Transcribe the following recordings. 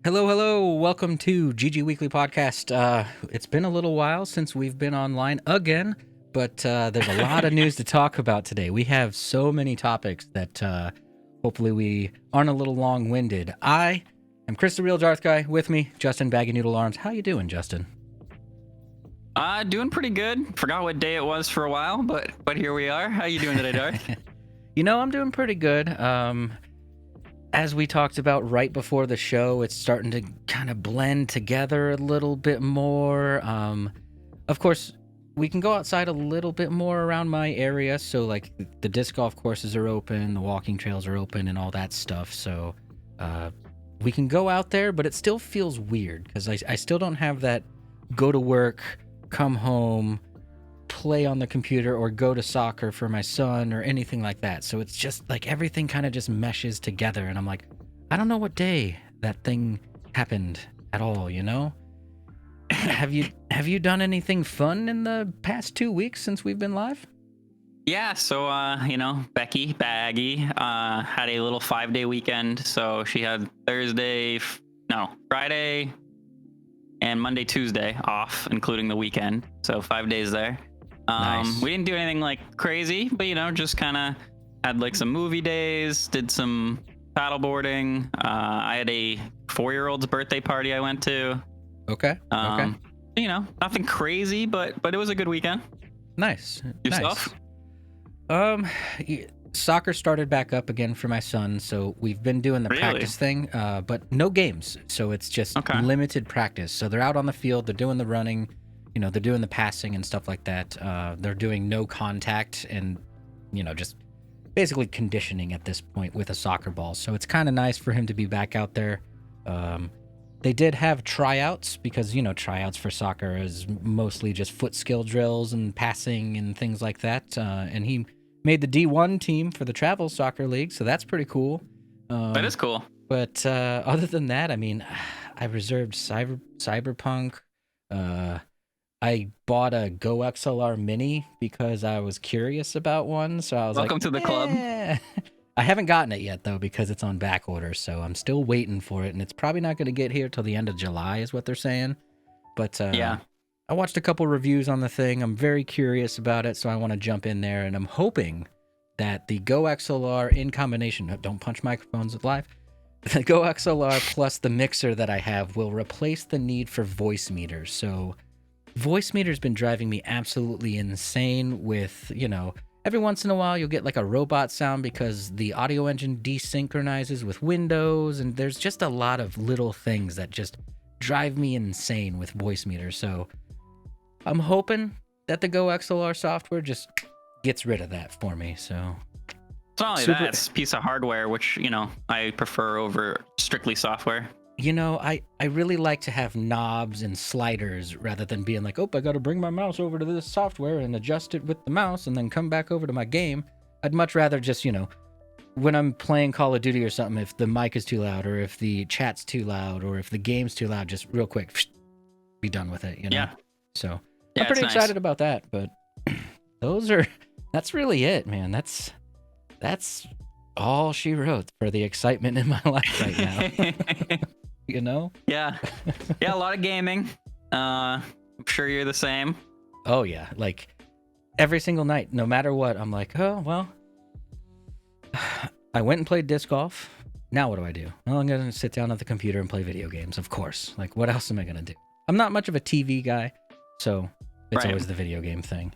Hello, hello. Welcome to GG Weekly Podcast. It's been a little while since we've been online again, but there's a lot of news to talk about today. We have so many topics that hopefully we aren't a little long-winded. I am Chris the Real Darth Guy. With me, Justin Baggy Noodle Arms. How you doing, Justin? Doing pretty good. Forgot what day it was for a while, but here we are. How you doing today, Darth? I'm doing pretty good. As we talked about right before the show, it's starting to kind of blend together a little bit more. Of course, we can go outside a little bit more around my area. So, like, the disc golf courses are open, the walking trails are open, and all that stuff. So, we can go out there, but it still feels weird because I still don't have that go to work, come home, play on the computer, or go to soccer for my son or anything like that. So it's just like everything kind of just meshes together, and I'm like, I don't know what day that thing happened at all, you know? Have you done anything fun in the past 2 weeks since we've been live? Yeah, so Becky Baggy had a little 5-day weekend. So she had Friday and Monday, Tuesday off, including the weekend. So 5 days there. Nice. We didn't do anything like crazy, but just kind of had like some movie days, did some paddleboarding. I had a 4-year-old's birthday party I went to. Okay. Nothing crazy, but it was a good weekend. Nice. Yourself? Nice. Soccer started back up again for my son, so we've been doing the practice thing, but no games. So it's just limited practice. So they're out on the field, they're doing the running, they're doing the passing and stuff like that. They're doing no contact and, just basically conditioning at this point with a soccer ball. So it's kind of nice for him to be back out there. They did have tryouts because, tryouts for soccer is mostly just foot skill drills and passing and things like that. And he made the D1 team for the travel soccer league. So that's pretty cool. That is cool. But other than that, I mean, I reserved Cyberpunk. I bought a Go XLR Mini because I was curious about one. So I was Welcome to the club. I haven't gotten it yet, though, because it's on back order. So I'm still waiting for it. And it's probably not going to get here till the end of July is what they're saying. But yeah, I watched a couple reviews on the thing. I'm very curious about it. So I want to jump in there. And I'm hoping that the Go XLR in combination, don't punch microphones live, the Go XLR plus the mixer that I have will replace the need for voice meters. So voice meter's been driving me absolutely insane with, every once in a while you'll get like a robot sound because the audio engine desynchronizes with Windows, and there's just a lot of little things that just drive me insane with voice meters. So I'm hoping that the Go XLR software just gets rid of that for me. So it's not only that, it's a piece of hardware, which, I prefer over strictly software. I really like to have knobs and sliders rather than being like, oh, I got to bring my mouse over to this software and adjust it with the mouse and then come back over to my game. I'd much rather just, when I'm playing Call of Duty or something, if the mic is too loud or if the chat's too loud or if the game's too loud, just real quick, be done with it, Yeah. So yeah, I'm pretty excited about that, but that's really it, man. That's all she wrote for the excitement in my life right now. Yeah, a lot of gaming. I'm sure you're the same. Oh yeah, like every single night, no matter what, I'm like, oh well, I went and played disc golf. Now what do I do? Well, I'm gonna sit down at the computer and play video games, of course. Like, what else am I gonna do? I'm not much of a TV guy, so it's always the video game thing.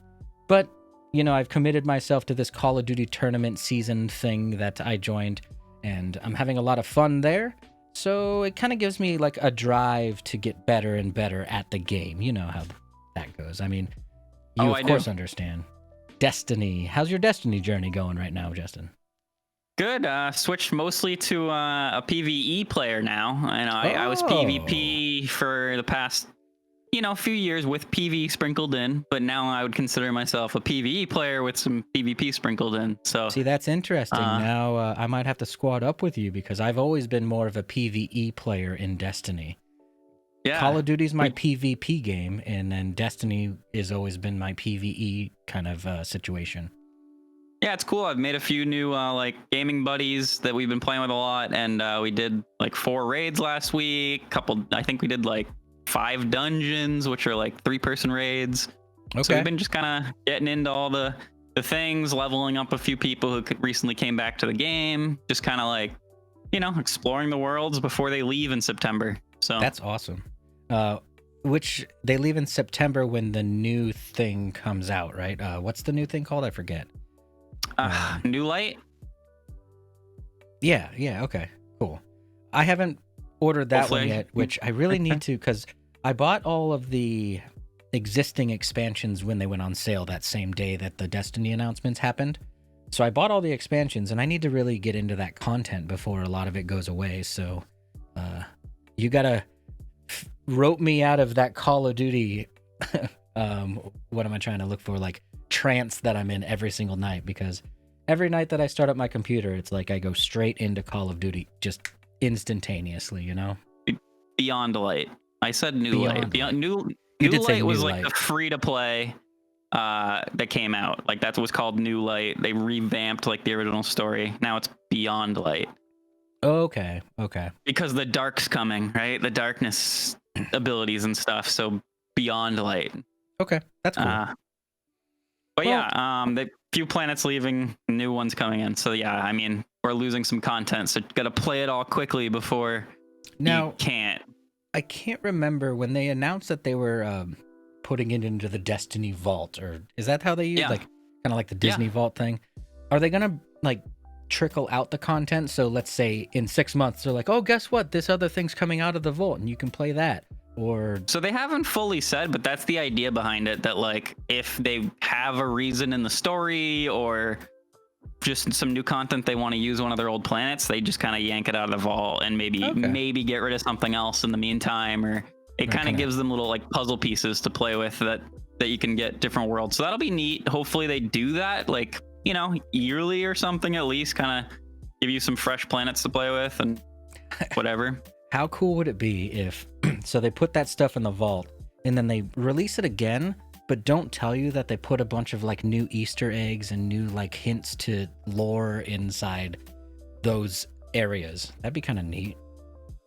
But I've committed myself to this Call of Duty tournament season thing that I joined, and I'm having a lot of fun there. So it kind of gives me like a drive to get better and better at the game. You know how that goes. I mean, you of course understand. Destiny. How's your Destiny journey going right now, Justin? Good. Switched mostly to a PvE player now. I was PvP for the past, few years with PvE sprinkled in, but now I would consider myself a PvE player with some PvP sprinkled in. So see, that's interesting. Now I might have to squad up with you because I've always been more of a PvE player in Destiny. Yeah, Call of Duty's my PvP game, and then Destiny has always been my PvE kind of situation. Yeah, it's cool. I've made a few new like gaming buddies that we've been playing with a lot, and we did like 4 raids last week. I think we did like 5 dungeons, which are like 3-person raids. Okay. So we've been just kind of getting into all the things, leveling up a few people who recently came back to the game, just kind of like, exploring the worlds before they leave in September. So that's awesome. Which they leave in September when the new thing comes out, right? What's the new thing called? I forget. New Light? Yeah, okay, cool. I haven't ordered that one yet, which I really need to, because I bought all of the existing expansions when they went on sale that same day that the Destiny announcements happened. So I bought all the expansions, and I need to really get into that content before a lot of it goes away. So you gotta rope me out of that Call of Duty what am I trying to look for, like trance that I'm in every single night, because every night that I start up my computer, it's like I go straight into Call of Duty just instantaneously, Beyond Light. I said New Light. New Light was like the free to play that came out. Like that was called New Light. They revamped like the original story. Now it's Beyond Light. Okay. Because the dark's coming, right? The darkness abilities and stuff. So Beyond Light. Okay, that's cool. But the few planets leaving, new ones coming in. So yeah, I mean, we're losing some content, so got to play it all quickly before you can't. I can't remember when they announced that they were putting it into the Destiny Vault, or is that how they use like kind of like the Disney Vault thing? Are they gonna like trickle out the content? So let's say in 6 months they're like, oh, guess what? This other thing's coming out of the vault, and you can play that. Or so they haven't fully said, but that's the idea behind it, that like if they have a reason in the story or just some new content they want to use one of their old planets, they just kind of yank it out of the vault and maybe get rid of something else in the meantime, or it kind of gives them little like puzzle pieces to play with that you can get different worlds. So that'll be neat. Hopefully they do that like yearly or something, at least kind of give you some fresh planets to play with and whatever. How cool would it be if so they put that stuff in the vault and then they release it again, but don't tell you that they put a bunch of like new Easter eggs and new like hints to lore inside those areas? That'd be kind of neat.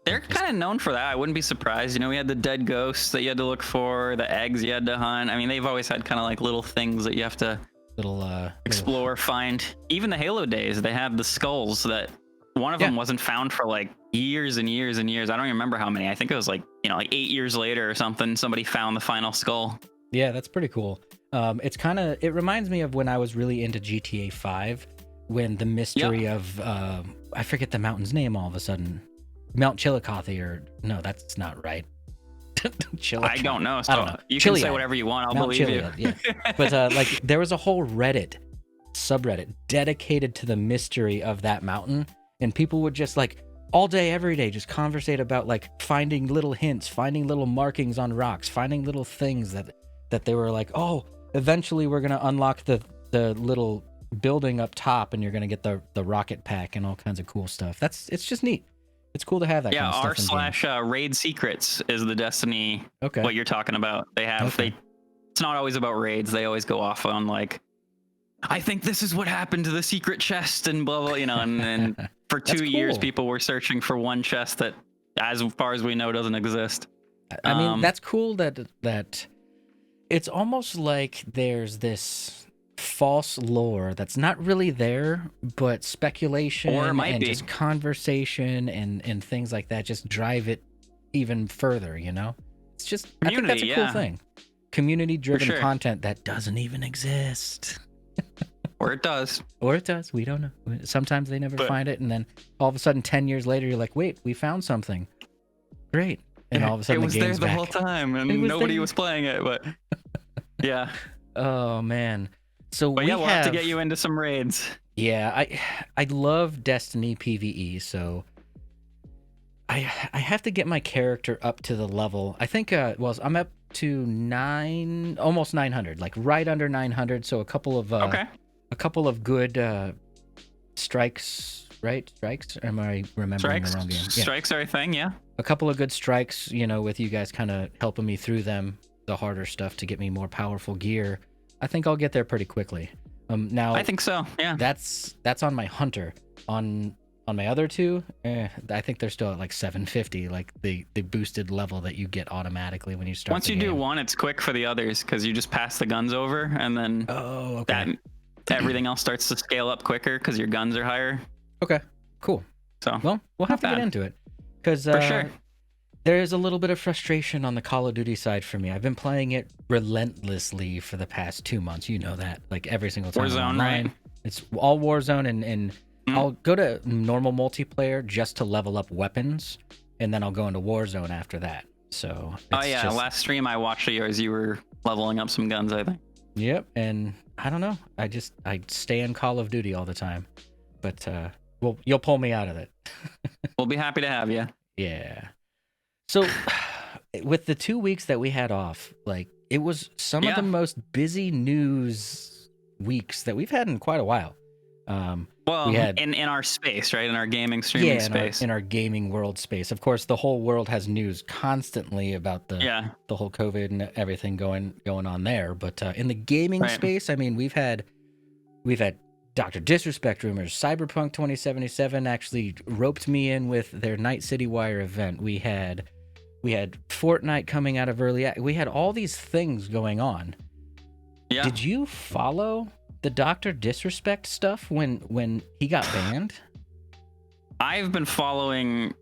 They're kind of known for that. I wouldn't be surprised. We had the dead ghosts that you had to look for, the eggs you had to hunt. I mean, they've always had kind of like little things that you have to explore, find. Even the Halo days, they have the skulls that one of them wasn't found for like years and years and years. I don't even remember how many. I think it was like 8 years later or something, somebody found the final skull. Yeah, that's pretty cool. It reminds me of when I was really into GTA 5, when the mystery of I forget the mountain's name all of a sudden. Mount Chillicothe, or no, that's not right. I don't know. So I don't know. You can say whatever you want. I'll believe you. Yeah. But like there was a whole subreddit dedicated to the mystery of that mountain, and people would just like all day, every day, just conversate about like finding little hints, finding little markings on rocks, finding little things that they were like, oh, eventually we're gonna unlock the little building up top, and you're gonna get the rocket pack and all kinds of cool stuff. It's just neat. It's cool to have that kind of stuff. r/raid secrets is the Destiny. Okay. What you're talking about. They have it's not always about raids. They always go off on like, I think this is what happened to the secret chest and blah blah. And for 2 years people were searching for one chest that, as far as we know, doesn't exist. I mean, that's cool that it's almost like there's this false lore that's not really there, but speculation and just conversation and things like that just drive it even further, It's just, I think that's a cool thing. Community-driven content that doesn't even exist. Or it does. We don't know. Sometimes they never find it, and then all of a sudden 10 years later you're like, wait, we found something. Great. And all of a sudden it was the game's there the back. whole time, and nobody was playing it, but yeah. Oh man. So we'll have to get you into some raids. Yeah, I love Destiny PvE, so I have to get my character up to the level. I think I'm up to almost 900, like right under 900. So a couple of good strikes, right? Strikes? Or am I remembering the wrong game? Yeah. Strikes are a thing, yeah. A couple of good strikes, with you guys kind of helping me through them, the harder stuff to get me more powerful gear. I think I'll get there pretty quickly. Now I think so. Yeah. that's on my Hunter. On my other two, I think they're still at like 750, like the boosted level that you get automatically when you start. Once you do one, it's quick for the others because you just pass the guns over, and then that everything else starts to scale up quicker because your guns are higher. Okay, cool. So well, we'll have to get into it because for sure. There is a little bit of frustration on the Call of Duty side for me. I've been playing it relentlessly for the past 2 months. You know that, like every single time. Warzone, right? It's all Warzone, and I'll go to normal multiplayer just to level up weapons, and then I'll go into Warzone after that. So. Last stream I watched of yours, you were leveling up some guns, I think. Yep, and I don't know. I stay in Call of Duty all the time, but well, you'll pull me out of it. We'll be happy to have you. Yeah. So, with the 2 weeks that we had off, like it was some of the most busy news weeks that we've had in quite a while. We had in our space, right? In our gaming streaming space. In our gaming world space. Of course, the whole world has news constantly about the whole COVID and everything going on there. But in the gaming space, I mean, we've had Dr. Disrespect rumors. Cyberpunk 2077 actually roped me in with their Night City Wire event. We had Fortnite coming out of early. We had all these things going on. Yeah. Did you follow the Dr. Disrespect stuff when he got banned? I've been following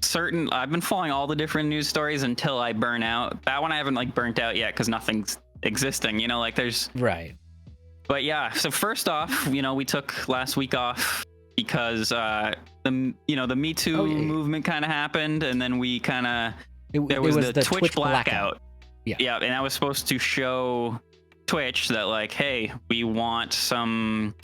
all the different news stories until I burn out. That one I haven't like burnt out yet because nothing's existing, you know, like there's right. But yeah, so first off, you know, we took last week off because the Me Too movement kind of happened, and then we kind of there was the Twitch blackout. Yeah, and I was supposed to show Twitch that like, hey, we want some,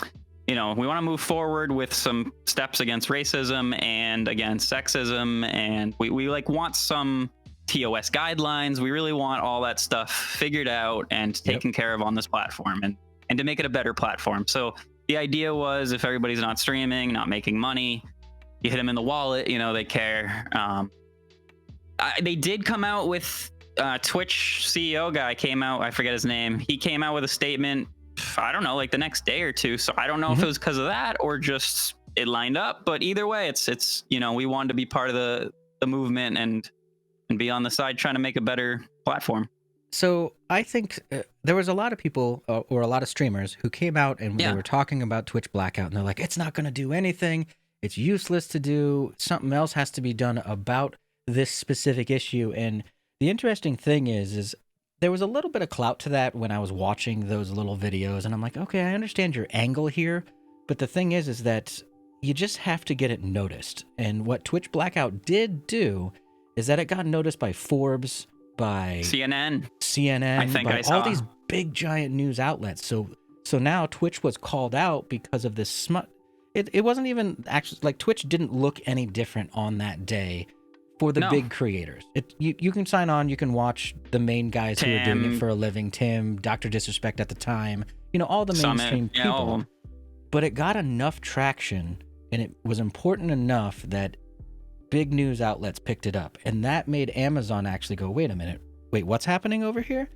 we want to move forward with some steps against racism and against sexism, and we like want some TOS guidelines. We really want all that stuff figured out and taken care of on this platform, and to make it a better platform. So the idea was, if everybody's not streaming, not making money, you hit them in the wallet, they care. They did come out with Twitch CEO guy came out, I forget his name. He came out with a statement, I don't know, like the next day or two. So I don't know if it was because of that or just it lined up. But either way, it's we wanted to be part of the movement and be on the side trying to make a better platform. So I think there was a lot of people or a lot of streamers who came out and they were talking about Twitch blackout, and they're like, it's not going to do anything. It's useless to do. Something else has to be done about this specific issue. And the interesting thing is there was a little bit of clout to that when I was watching those little videos, and I'm like, okay, I understand your angle here, but the thing is that you just have to get it noticed. And what Twitch blackout did do is that it got noticed by Forbes, by CNN, I think by all these big giant news outlets. So now Twitch was called out because of this smut. It wasn't even actually like Twitch didn't look any different on that day for the big creators. You can sign on, you can watch the main guys who are doing it for a living, Tim, Dr. Disrespect at the time, all the mainstream people. But it got enough traction, and it was important enough that big news outlets picked it up, and that made Amazon actually go, wait a minute, what's happening over here?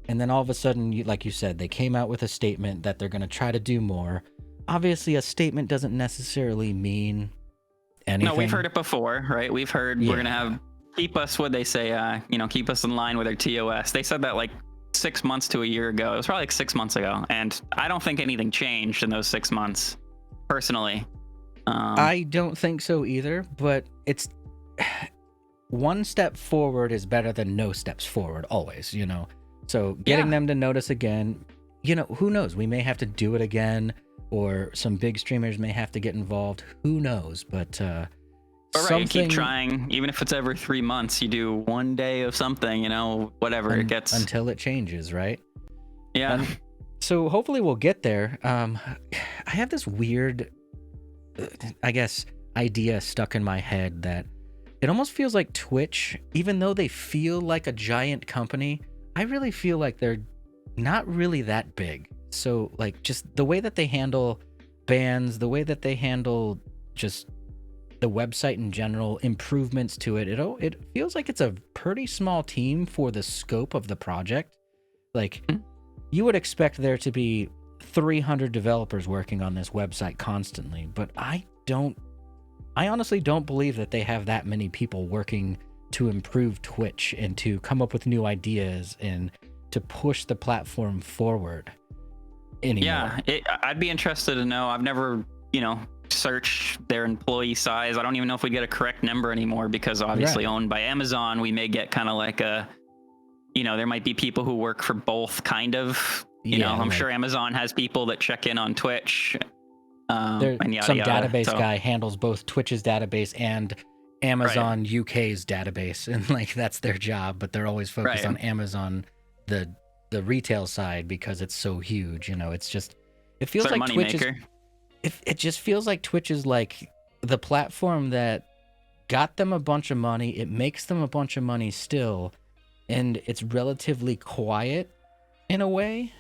And then all of a sudden, like you said, they came out with a statement that they're going to try to do more. Obviously, a statement doesn't necessarily mean anything. No, we've heard it before, right? We've heard we're going to have, keep us, what they say, keep us in line with our TOS. They said that like 6 months to a year ago. It was probably like 6 months ago, and I don't think anything changed in those 6 months, personally. I don't think so either, but it's one step forward is better than no steps forward always, So getting them to notice again, who knows? We may have to do it again, or some big streamers may have to get involved. Who knows? But you keep trying, even if it's every 3 months, you do 1 day of something, whatever it gets until it changes, right? Yeah. So hopefully we'll get there. I have this weird, I guess, idea stuck in my head that it almost feels like Twitch, even though they feel like a giant company, I really feel like they're not really that big. So like just the way that they handle bans, the way that they handle just the website in general, improvements to it, it feels like it's a pretty small team for the scope of the project. Like you would expect there to be 300 developers working on this website constantly, but I honestly don't believe that they have that many people working to improve Twitch and to come up with new ideas and to push the platform forward anymore. Yeah, I'd be interested to know. I've never, searched their employee size. I don't even know if we get a correct number anymore because obviously owned by Amazon, we may get kind of like there might be people who work for both kind of, I'm sure Amazon has people that check in on Twitch. And yada, some yada, database guy handles both Twitch's database and Amazon UK's database, and like that's their job, but they're always focused on Amazon, the retail side, because it's so huge. It's just, it feels like Twitch is, it just feels like Twitch is like the platform that got them a bunch of money. It makes them a bunch of money still, and it's relatively quiet in a way.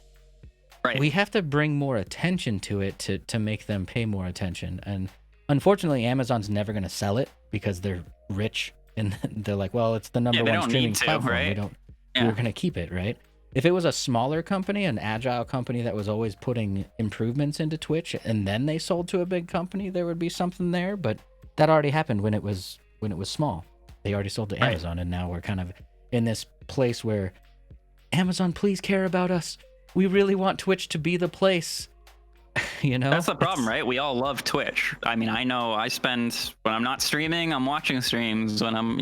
Right. We have to bring more attention to it to make them pay more attention. And unfortunately, Amazon's never going to sell it because they're rich and they're like, well, it's the number one streaming platform. Right? We're going to keep it, right? If it was a smaller company, an agile company that was always putting improvements into Twitch and then they sold to a big company, there would be something there. But that already happened when it was small. They already sold to Amazon, and now we're kind of in this place where Amazon, please care about us. We really want Twitch to be the place. That's the problem, right? We all love Twitch. I mean, I know I spend, when I'm not streaming, I'm watching streams. When I'm,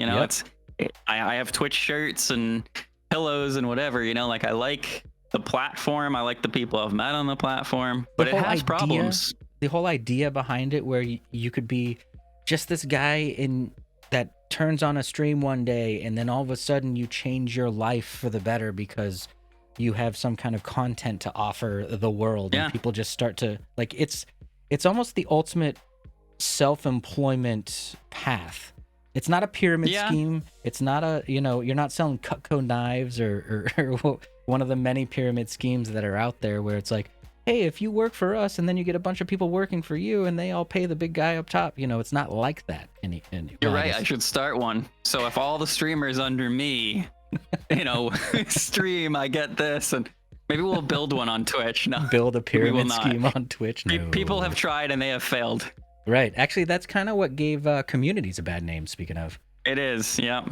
I have Twitch shirts and pillows and whatever, like I like the platform. I like the people I've met on the platform, but it has problems. The whole idea behind it, where you could be just this guy that turns on a stream one day, and then all of a sudden you change your life for the better because you have some kind of content to offer the world, and people just start to like, it's almost the ultimate self-employment path. It's not a pyramid scheme. It's not a, you're not selling Cutco knives or one of the many pyramid schemes that are out there where it's like, hey, if you work for us and then you get a bunch of people working for you and they all pay the big guy up top, it's not like that. You're right. I should start one. So if all the streamers under me stream, I get this, and maybe we'll build one on Twitch. No, build a pyramid scheme on Twitch. No. People have tried and they have failed. Right. Actually, that's kind of what gave communities a bad name. Speaking of, it is. Yep.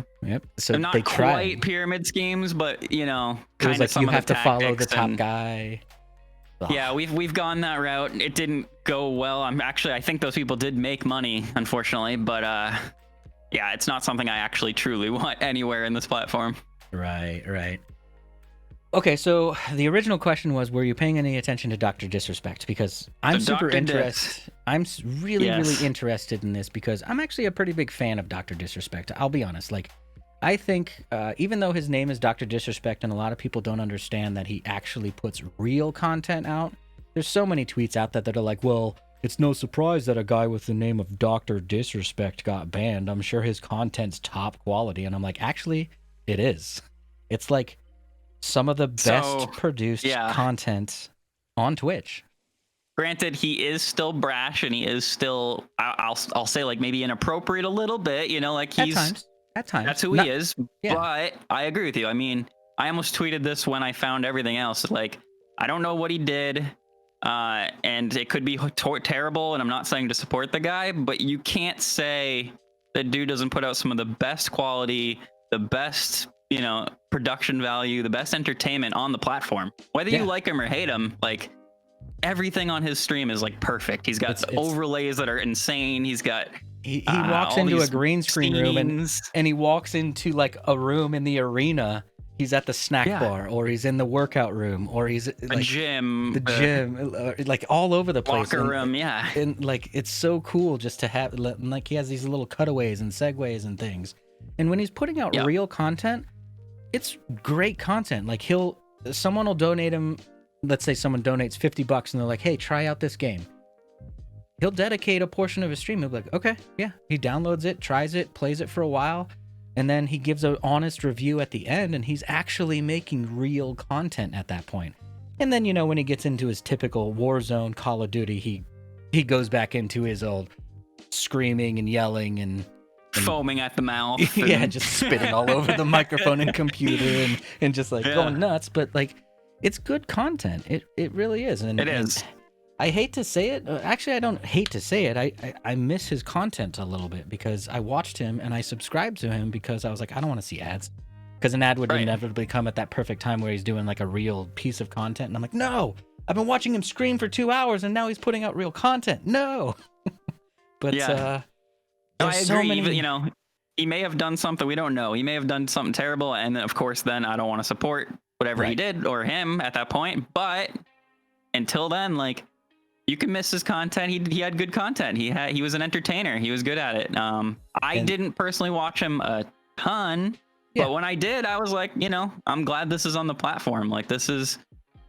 So they're not they quite pyramid schemes, but kind of like some you of have the to follow the top guy. Yeah, we've gone that route. It didn't go well. I think those people did make money, unfortunately, but it's not something I actually truly want anywhere in this platform. Right. Okay, so the original question was, were you paying any attention to Dr. Disrespect? Because I'm super interested. I'm really interested in this because I'm actually a pretty big fan of Dr. Disrespect. I'll be honest. Like, I think even though his name is Dr. Disrespect and a lot of people don't understand that he actually puts real content out, there's so many tweets out that are like, well, it's no surprise that a guy with the name of Dr. Disrespect got banned. I'm sure his content's top quality. And I'm like, actually, it is. It's like some of the best produced content on Twitch. Granted, he is still brash and he is still, I'll say, like maybe inappropriate a little bit, like he's at times. That's who he is. Yeah. But I agree with you. I mean, I almost tweeted this when I found everything else. Like, I don't know what he did. And it could be terrible. And I'm not saying to support the guy, but you can't say that dude doesn't put out some of the best quality, the best, production value, the best entertainment on the platform. Whether you like him or hate him, like everything on his stream is like perfect. He's got overlays that are insane. He's got he walks into a green screen room and he walks into like a room in the arena. He's at the snack bar, or he's in the workout room, or he's like the gym, like all over the place. Locker room, and like it's so cool just to have, like he has these little cutaways and segues and things. And when he's putting out real content, it's great content. Like someone will donate him. Let's say someone donates $50 and they're like, hey, try out this game. He'll dedicate a portion of his stream. He'll be like, okay, yeah. He downloads it, tries it, plays it for a while, and then he gives an honest review at the end, and he's actually making real content at that point. And then, when he gets into his typical Warzone, Call of Duty, he goes back into his old screaming and yelling and foaming at the mouth. Yeah, just spitting all over the microphone and computer and just like going nuts. But like, it's good content. It really is. And It is. I hate to say it. Actually, I don't hate to say it. I miss his content a little bit because I watched him and I subscribed to him because I was like, I don't want to see ads. Because an ad would inevitably come at that perfect time where he's doing like a real piece of content. And I'm like, no, I've been watching him scream for 2 hours and now he's putting out real content. No. But no, I agree. so many... Even, you know, he may have done something we don't know. He may have done something terrible. And then, of course, then I don't want to support whatever he did or him at that point. But until then, like, you can miss his content. He had good content. He was an entertainer. He was good at it. I didn't personally watch him a ton. Yeah. But when I did, I was like, you know, I'm glad this is on the platform. Like,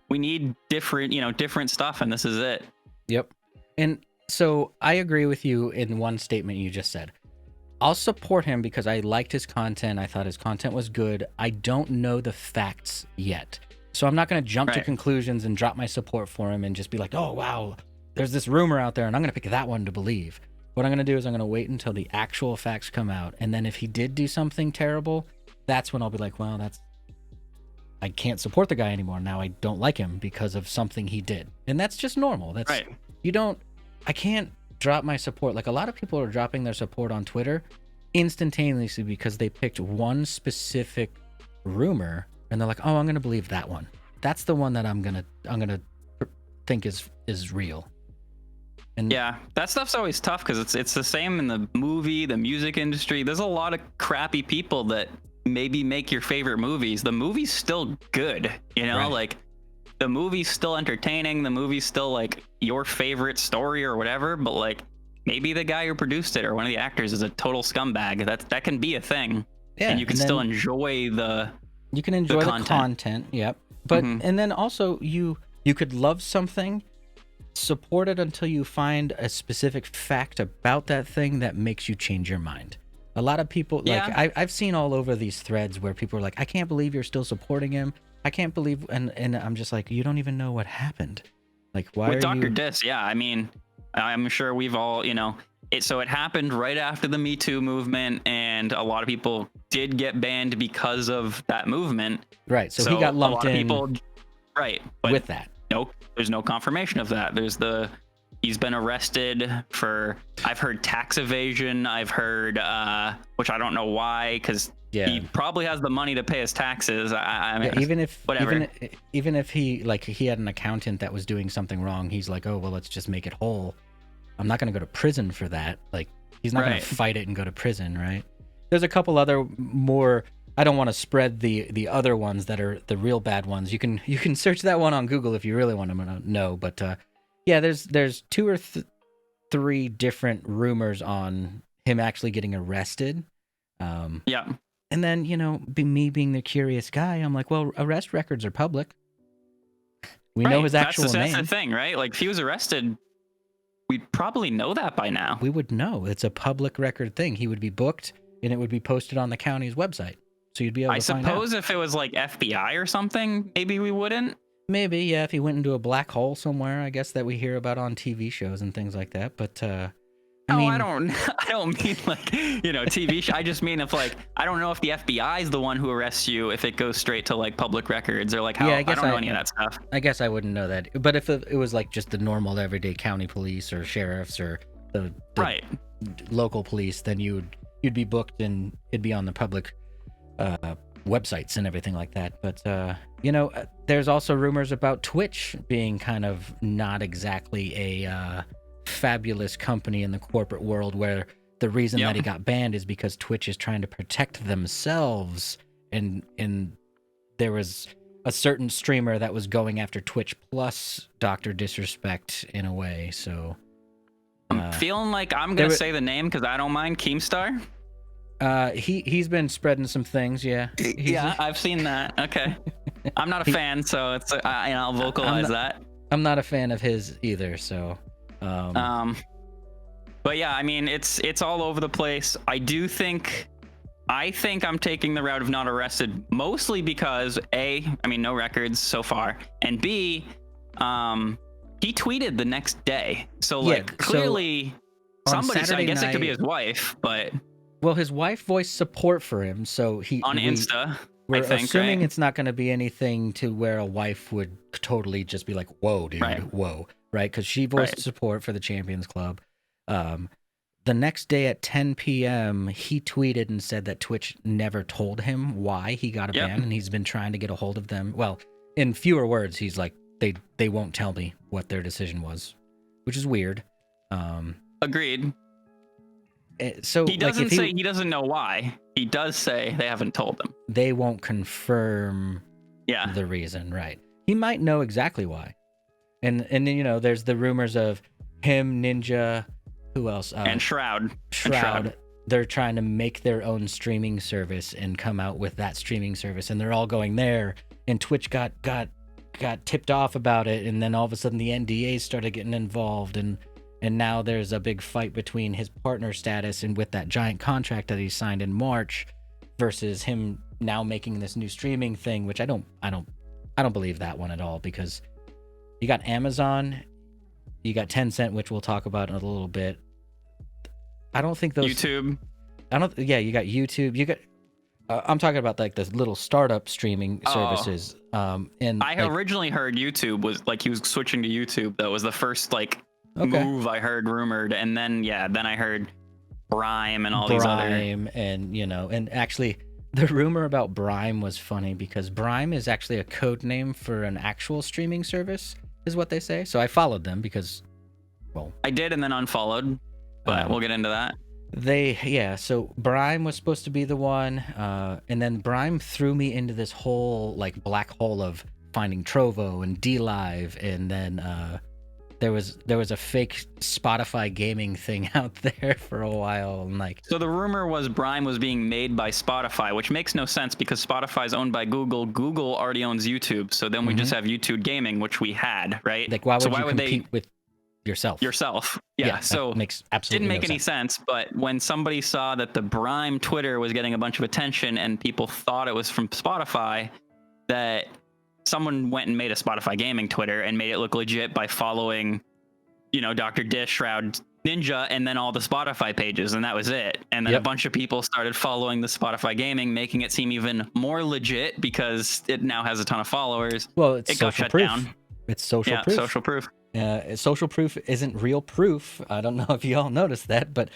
we need different stuff, and this is it. Yep. And so I agree with you in one statement you just said. I'll support him because I liked his content. I thought his content was good. I don't know the facts yet. So I'm not going to jump to conclusions and drop my support for him and just be like, oh, wow, there's this rumor out there, and I'm going to pick that one to believe. What I'm going to do is I'm going to wait until the actual facts come out. And then if he did do something terrible, that's when I'll be like, well, I can't support the guy anymore. Now I don't like him because of something he did. And that's just normal. That's I can't drop my support. Like, a lot of people are dropping their support on Twitter instantaneously because they picked one specific rumor and they're like, oh, I'm going to believe that one. That's the one that I'm going to think is real. And yeah, that stuff's always tough because it's the same in the music industry. There's a lot of crappy people that maybe make your favorite movies. The movie's still good, you know, like the movie's still entertaining. The movie's still like your favorite story or whatever, but like maybe the guy who produced it or one of the actors is a total scumbag. That can be a thing. Yeah, and you can still enjoy the content. Yep. But and then also you could love something, support it until you find a specific fact about that thing that makes you change your mind. A lot of people, like, I've seen all over these threads where people are like, I can't believe you're still supporting him. I can't believe, and I'm just like, you don't even know what happened. Like, why with are Dr. you... Dis, yeah, I mean, I'm sure we've all, you know, it happened right after the Me Too movement, and a lot of people did get banned because of that movement. Right, so he got lumped in but with that. No, there's no confirmation of that. He's been arrested for, I've heard tax evasion. I've heard, which I don't know why, because he probably has the money to pay his taxes. I mean, even if he had an accountant that was doing something wrong, he's like, oh, well, let's just make it whole. I'm not going to go to prison for that. Like, he's not going to fight it and go to prison, right? There's a couple other more... I don't want to spread the other ones that are the real bad ones. You can search that one on Google if you really want to know. But yeah, there's 2 or 3 different rumors on him actually getting arrested. Yeah. And then, you know, me being the curious guy, I'm like, well, arrest records are public. We know his actual name. That's the thing, right? Like, if he was arrested, we'd probably know that by now. We would know. It's a public record thing. He would be booked, and it would be posted on the county's website. So you'd be able to find out. I suppose if it was like FBI or something, maybe we wouldn't. Maybe, yeah, if he went into a black hole somewhere, I guess, that we hear about on TV shows and things like that. But I don't mean like, you know, TV show. I just mean if, like, I don't know if the FBI is the one who arrests you if it goes straight to like public records or like how. Yeah, I don't know any of that stuff. I guess I wouldn't know that. But if it was like just the normal everyday county police or sheriffs or the local police, then you'd be booked and it'd be on the public websites and everything like that. But you know, there's also rumors about Twitch being kind of not exactly a fabulous company in the corporate world, where the reason that he got banned is because Twitch is trying to protect themselves, and there was a certain streamer that was going after Twitch plus Dr. Disrespect in a way. So I'm feeling like I'm gonna say the name because I don't mind. Keemstar. He's been spreading some things, yeah. I've seen that. Okay, I'm not a fan, so it's I'll vocalize that. I'm not a fan of his either, so. But yeah, I mean, it's all over the place. I think I'm taking the route of not arrested, mostly because A, I mean, no records so far, and B, he tweeted the next day, so like clearly somebody. I guess it could be his wife, but. Well, his wife voiced support for him, so on Insta. We're assuming right? it's not going to be anything to where a wife would totally just be like, "Whoa, dude, whoa," right? Because she voiced support for the Champions Club. The next day at 10 p.m., he tweeted and said that Twitch never told him why he got a ban, and he's been trying to get a hold of them. Well, in fewer words, he's like, they won't tell me what their decision was, which is weird. Agreed. So he doesn't say he doesn't know why. He does say they haven't told him. They won't confirm the reason, right? He might know exactly why. And then, you know, there's the rumors of him, Ninja, who else? And Shroud. They're trying to make their own streaming service and come out with that streaming service, and they're all going there. And Twitch got tipped off about it, and then all of a sudden the NDAs started getting involved, and now there's a big fight between his partner status and with that giant contract that he signed in March versus him now making this new streaming thing, which I don't believe that one at all, because you got Amazon, you got Tencent, which we'll talk about in a little bit. I don't think those YouTube. You got YouTube. You got I'm talking about like the little startup streaming services. And I originally heard YouTube was like he was switching to YouTube. That was the first move I heard rumored, and then I heard Brime and all these other and actually the rumor about Brime was funny because Brime is actually a code name for an actual streaming service, is what they say. So I followed them because, well, I did and then unfollowed, but we'll get into that. So Brime was supposed to be the one, and then Brime threw me into this whole like black hole of finding Trovo and DLive, and then there was a fake Spotify gaming thing out there for a while, and like. So the rumor was Brime was being made by Spotify, which makes no sense because Spotify is owned by Google. Google already owns YouTube, so then we just have YouTube Gaming, which we had, right? Like, why would you compete with yourself? Yeah. So makes absolutely didn't make any sense. But when somebody saw that the Brime Twitter was getting a bunch of attention and people thought it was from Spotify, that someone went and made a Spotify Gaming Twitter and made it look legit by following, Dr. Dish, Shroud, Ninja, and then all the Spotify pages, and that was it. And then a bunch of people started following the Spotify Gaming, making it seem even more legit because it now has a ton of followers. Well, it got shut proof. down. It's social proof. Social proof. Social proof isn't real proof. I don't know if you all noticed that, but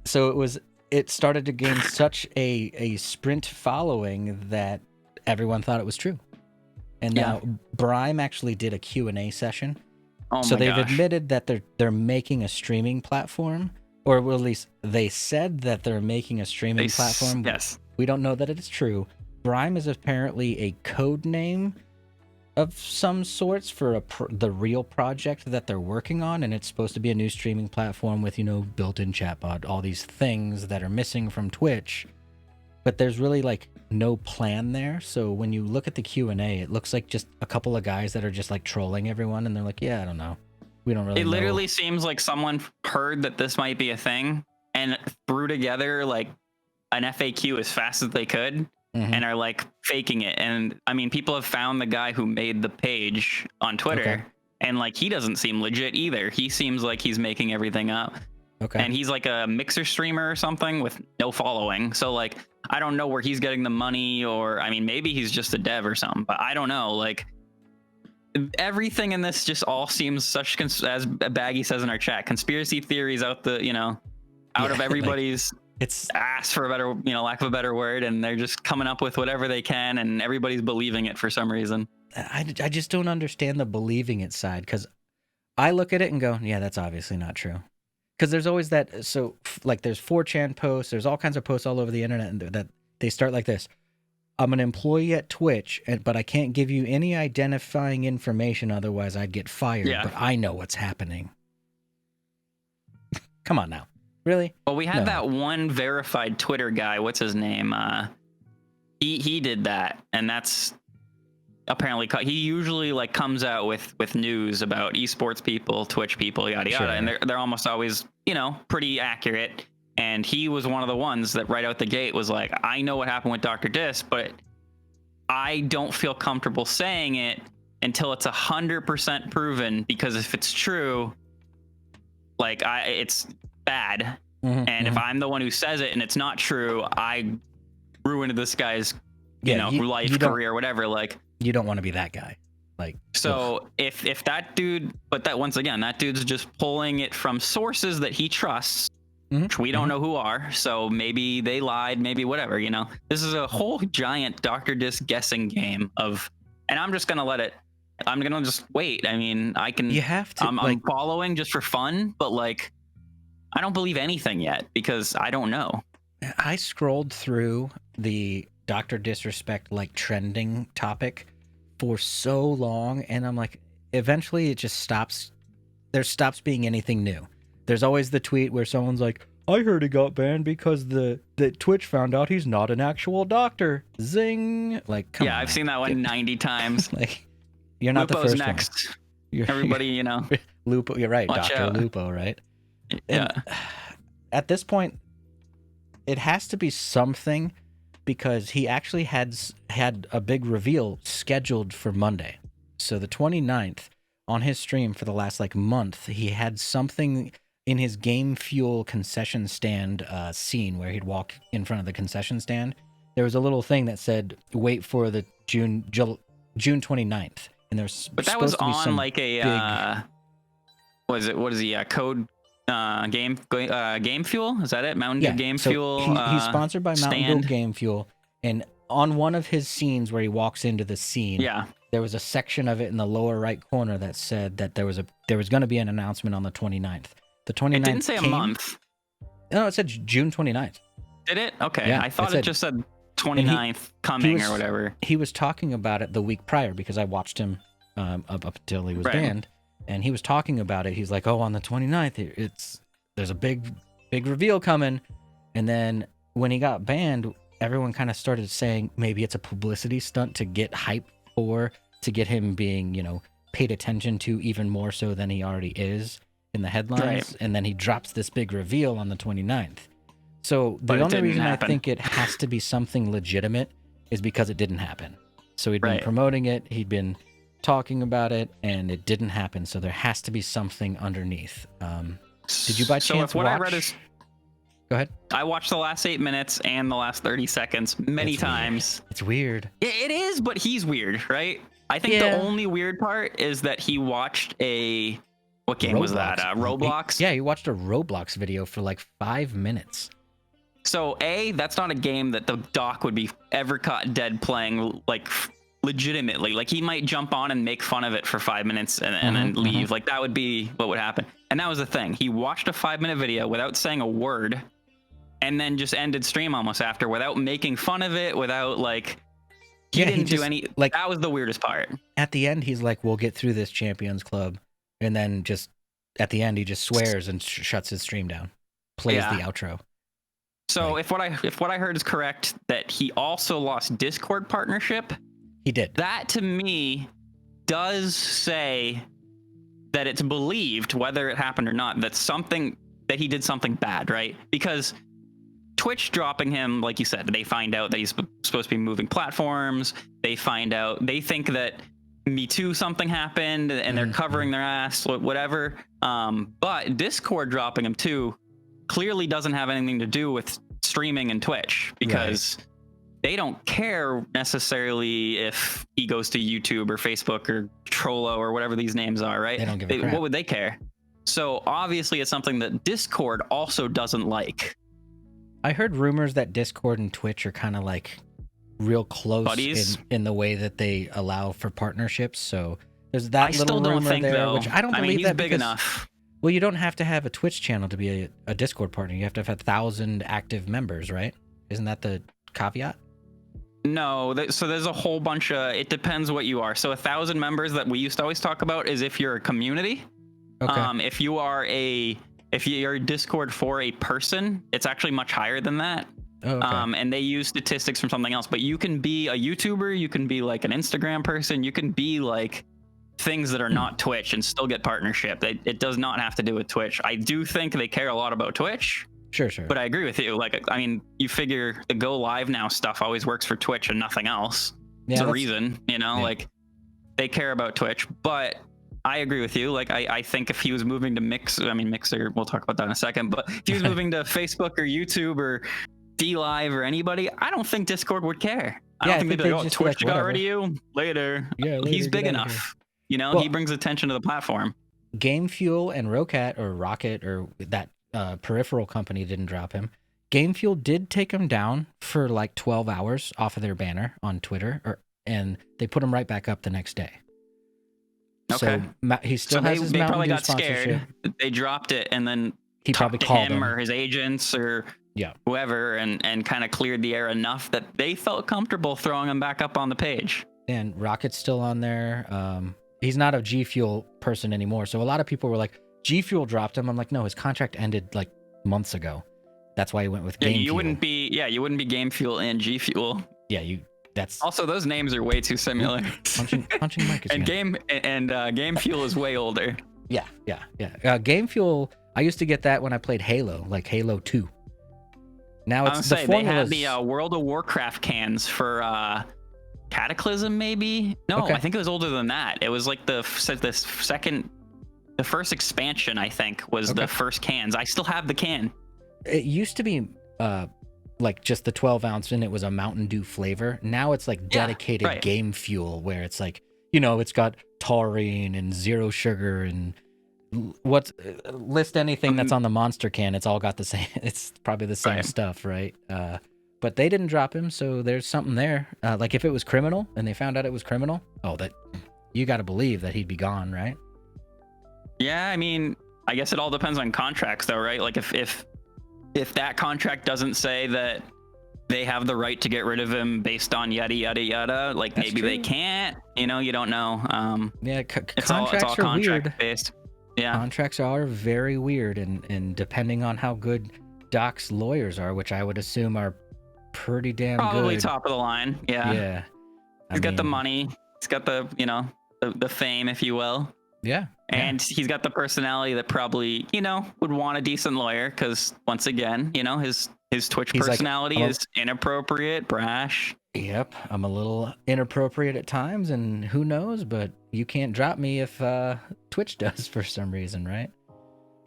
so it started to gain such a sprint following that everyone thought it was true. And now Brime actually did a Q&A session. So they've admitted that they're making a streaming platform, or at least they said that they're making a streaming platform. Yes. We don't know that it is true. Brime is apparently a code name of some sorts for the real project that they're working on, and it's supposed to be a new streaming platform with built-in chatbot, all these things that are missing from Twitch. But there's really like no plan there. So when you look at the Q&A, it looks like just a couple of guys that are just like trolling everyone, and they're like, I don't know, we don't really know. It literally seems like someone heard that this might be a thing and threw together like an FAQ as fast as they could. And are like faking it. And I mean, people have found the guy who made the page on Twitter, and like he doesn't seem legit either. He seems like he's making everything up. And he's like a Mixer streamer or something with no following. So like, I don't know where he's getting the money, or I mean, maybe he's just a dev or something, but I don't know. Like, everything in this just all seems such, as Baggy says in our chat, conspiracy theories out of everybody's it's ass, for a better, lack of a better word, and they're just coming up with whatever they can, and everybody's believing it for some reason. I just don't understand the believing it side, because I look at it and go, yeah, that's obviously not true. Because there's always that, so like there's 4chan posts, there's all kinds of posts all over the internet, and that they start like this: I'm an employee at Twitch, but I can't give you any identifying information, otherwise I'd get fired. But I know what's happening. Come on now. Really? Well, we had that one verified Twitter guy. What's his name? He did that, and that's apparently he usually like comes out with news about esports people, Twitch people, yada yada, and they're almost always pretty accurate. And he was one of the ones that right out the gate was like, I know what happened with Dr. Dis, but I don't feel comfortable saying it until it's 100% proven, because if it's true, like it's bad. And if I'm the one who says it and it's not true, I ruined this guy's life, career, whatever. Like, you don't want to be that guy. Like, so if that dude, but that once again, that dude's just pulling it from sources that he trusts, which we don't know who are. So maybe they lied, maybe whatever, this is a whole giant Dr. Disc guessing game and I'm just going to I'm going to just wait. I mean, you have to, I'm following just for fun, but like, I don't believe anything yet because I don't know. I scrolled through the Dr. Disrespect like trending topic for so long, and I'm like, eventually it just stops. There stops being anything new. There's always the tweet where someone's like, I heard he got banned because the Twitch found out he's not an actual doctor. Zing! Like, come on. I've seen that one 90 times. Like, you're not Lupo's the first next. one. Everybody, Lupo, you're right, Watch Dr. out. Lupo, right? Yeah. And at this point, it has to be something, because he actually had a big reveal scheduled for Monday. So the 29th, on his stream for the last month, he had something in his Game Fuel concession stand scene where he'd walk in front of the concession stand. There was a little thing that said, wait for the June 29th. And there's but that was on like a what is he code game fuel, is that it? Mountain Dew Game Fuel. He's sponsored by Mountain stand. Dew Game Fuel, and on one of his scenes where he walks into the scene, there was a section of it in the lower right corner that said that there was going to be an announcement on the 29th. The 29th it didn't say a month. No, it said June 29th. Did it? Okay. Yeah, I thought it just said 29th coming or whatever. He was talking about it the week prior because I watched him up until he was banned. And he was talking about it. He's like, oh, on the 29th, there's a big reveal coming. And then when he got banned, everyone kind of started saying maybe it's a publicity stunt to get hype to get him being, paid attention to even more so than he already is in the headlines. Right. And then he drops this big reveal on the 29th. So the only reason I think it has to be something legitimate is because it didn't happen. So he'd been promoting it. He'd been talking about it, and it didn't happen. So there has to be something underneath. Did you by chance watch? I read is, go ahead. I watched the last 8 minutes and the last 30 seconds many times. It's weird. It is, but he's weird, right? I think the only weird part is that he watched what game was that? Roblox? He watched a Roblox video for 5 minutes. So that's not a game that the doc would be ever caught dead playing legitimately. Like, he might jump on and make fun of it for 5 minutes and then leave. Like, that would be what would happen. And that was the thing. He watched a 5-minute video without saying a word, and then just ended stream almost after without making fun of it, without he didn't do any. That was the weirdest part. At the end, he's like, "We'll get through this, Champions Club," and then just at the end, he just swears and shuts his stream down, plays the outro. So if what I heard is correct, that he also lost Discord partnership. He did. That to me does say that it's believed, whether it happened or not, that he did something bad, right? Because Twitch dropping him, like you said, they find out that he's supposed to be moving platforms. They think that Me Too something happened, and they're covering their ass, whatever. But Discord dropping him too clearly doesn't have anything to do with streaming and Twitch, because they don't care necessarily if he goes to YouTube or Facebook or Trollo or whatever these names are, right? They don't give a crap. What would they care? So obviously it's something that Discord also doesn't like. I heard rumors that Discord and Twitch are kind of real close buddies in the way that they allow for partnerships. So there's that little rumor think, there, though, which I don't believe he's that big enough. Well, you don't have to have a Twitch channel to be a Discord partner. You have to have 1,000 active members, right? Isn't that the caveat? No, so there's a whole bunch of, it depends what you are. So 1,000 members that we used to always talk about is if you're a community. Okay. If you're Discord for a person, it's actually much higher than that. Oh, okay. And they use statistics from something else, but you can be a YouTuber, you can be an Instagram person, you can be things that are not Twitch and still get partnership. It does not have to do with Twitch. I do think they care a lot about Twitch. Sure. But I agree with you. You figure the go live now stuff always works for Twitch and nothing else. There's a reason, they care about Twitch. But I agree with you. I think if he was moving to Mixer, we'll talk about that in a second. But if he was moving to Facebook or YouTube or DLive or anybody, I don't think Discord would care. I don't think they'd be like, oh, Twitch got whatever. rid of you later. Yeah, later, he's big enough. You know, he brings attention to the platform. Game Fuel and Rocket or that peripheral company didn't drop him. Game Fuel did take him down for like 12 hours off of their banner on Twitter, and they put him right back up the next day. Okay. So he still has his Mountain Dew sponsorship. Scared. They dropped it, and then he probably talked to called him or his agents or whoever, and kind of cleared the air enough that they felt comfortable throwing him back up on the page. And Rocket's still on there. He's not a G Fuel person anymore. So a lot of people were like, G Fuel dropped him. I'm like, no, his contract ended like months ago. That's why he went with Game Fuel. You wouldn't be Game Fuel and G Fuel. Yeah, that's also, those names are way too similar. punching mic is Game Fuel is way older. Yeah. Game Fuel, I used to get that when I played Halo, like Halo 2. Now it's they had the World of Warcraft cans for Cataclysm, maybe. No, I think it was older than that. It was like the first expansion, I think, was the first cans. I still have the can. It used to be like just the 12 ounce, and it was a Mountain Dew flavor. Now it's like dedicated Game Fuel, where it's like, it's got taurine and zero sugar and list anything that's on the Monster can. It's all got the same. It's probably the same stuff, right? But they didn't drop him, so there's something there. Like if it was criminal and they found out it was criminal, that you got to believe that he'd be gone, right? Yeah, I mean, I guess it all depends on contracts, though, right? Like if that contract doesn't say that they have the right to get rid of him based on yada yada yada, like that's maybe true. They can't. You don't know. Contracts all are contract weird. Based. Yeah, contracts are very weird, and depending on how good Doc's lawyers are, which I would assume are pretty damn probably good. top of the line. Yeah. He's got the money. He's got the the fame, if you will. Yeah. And he's got the personality that probably, would want a decent lawyer because, once again, his Twitch personality is inappropriate, brash. Yep. I'm a little inappropriate at times, and who knows, but you can't drop me if Twitch does for some reason, right?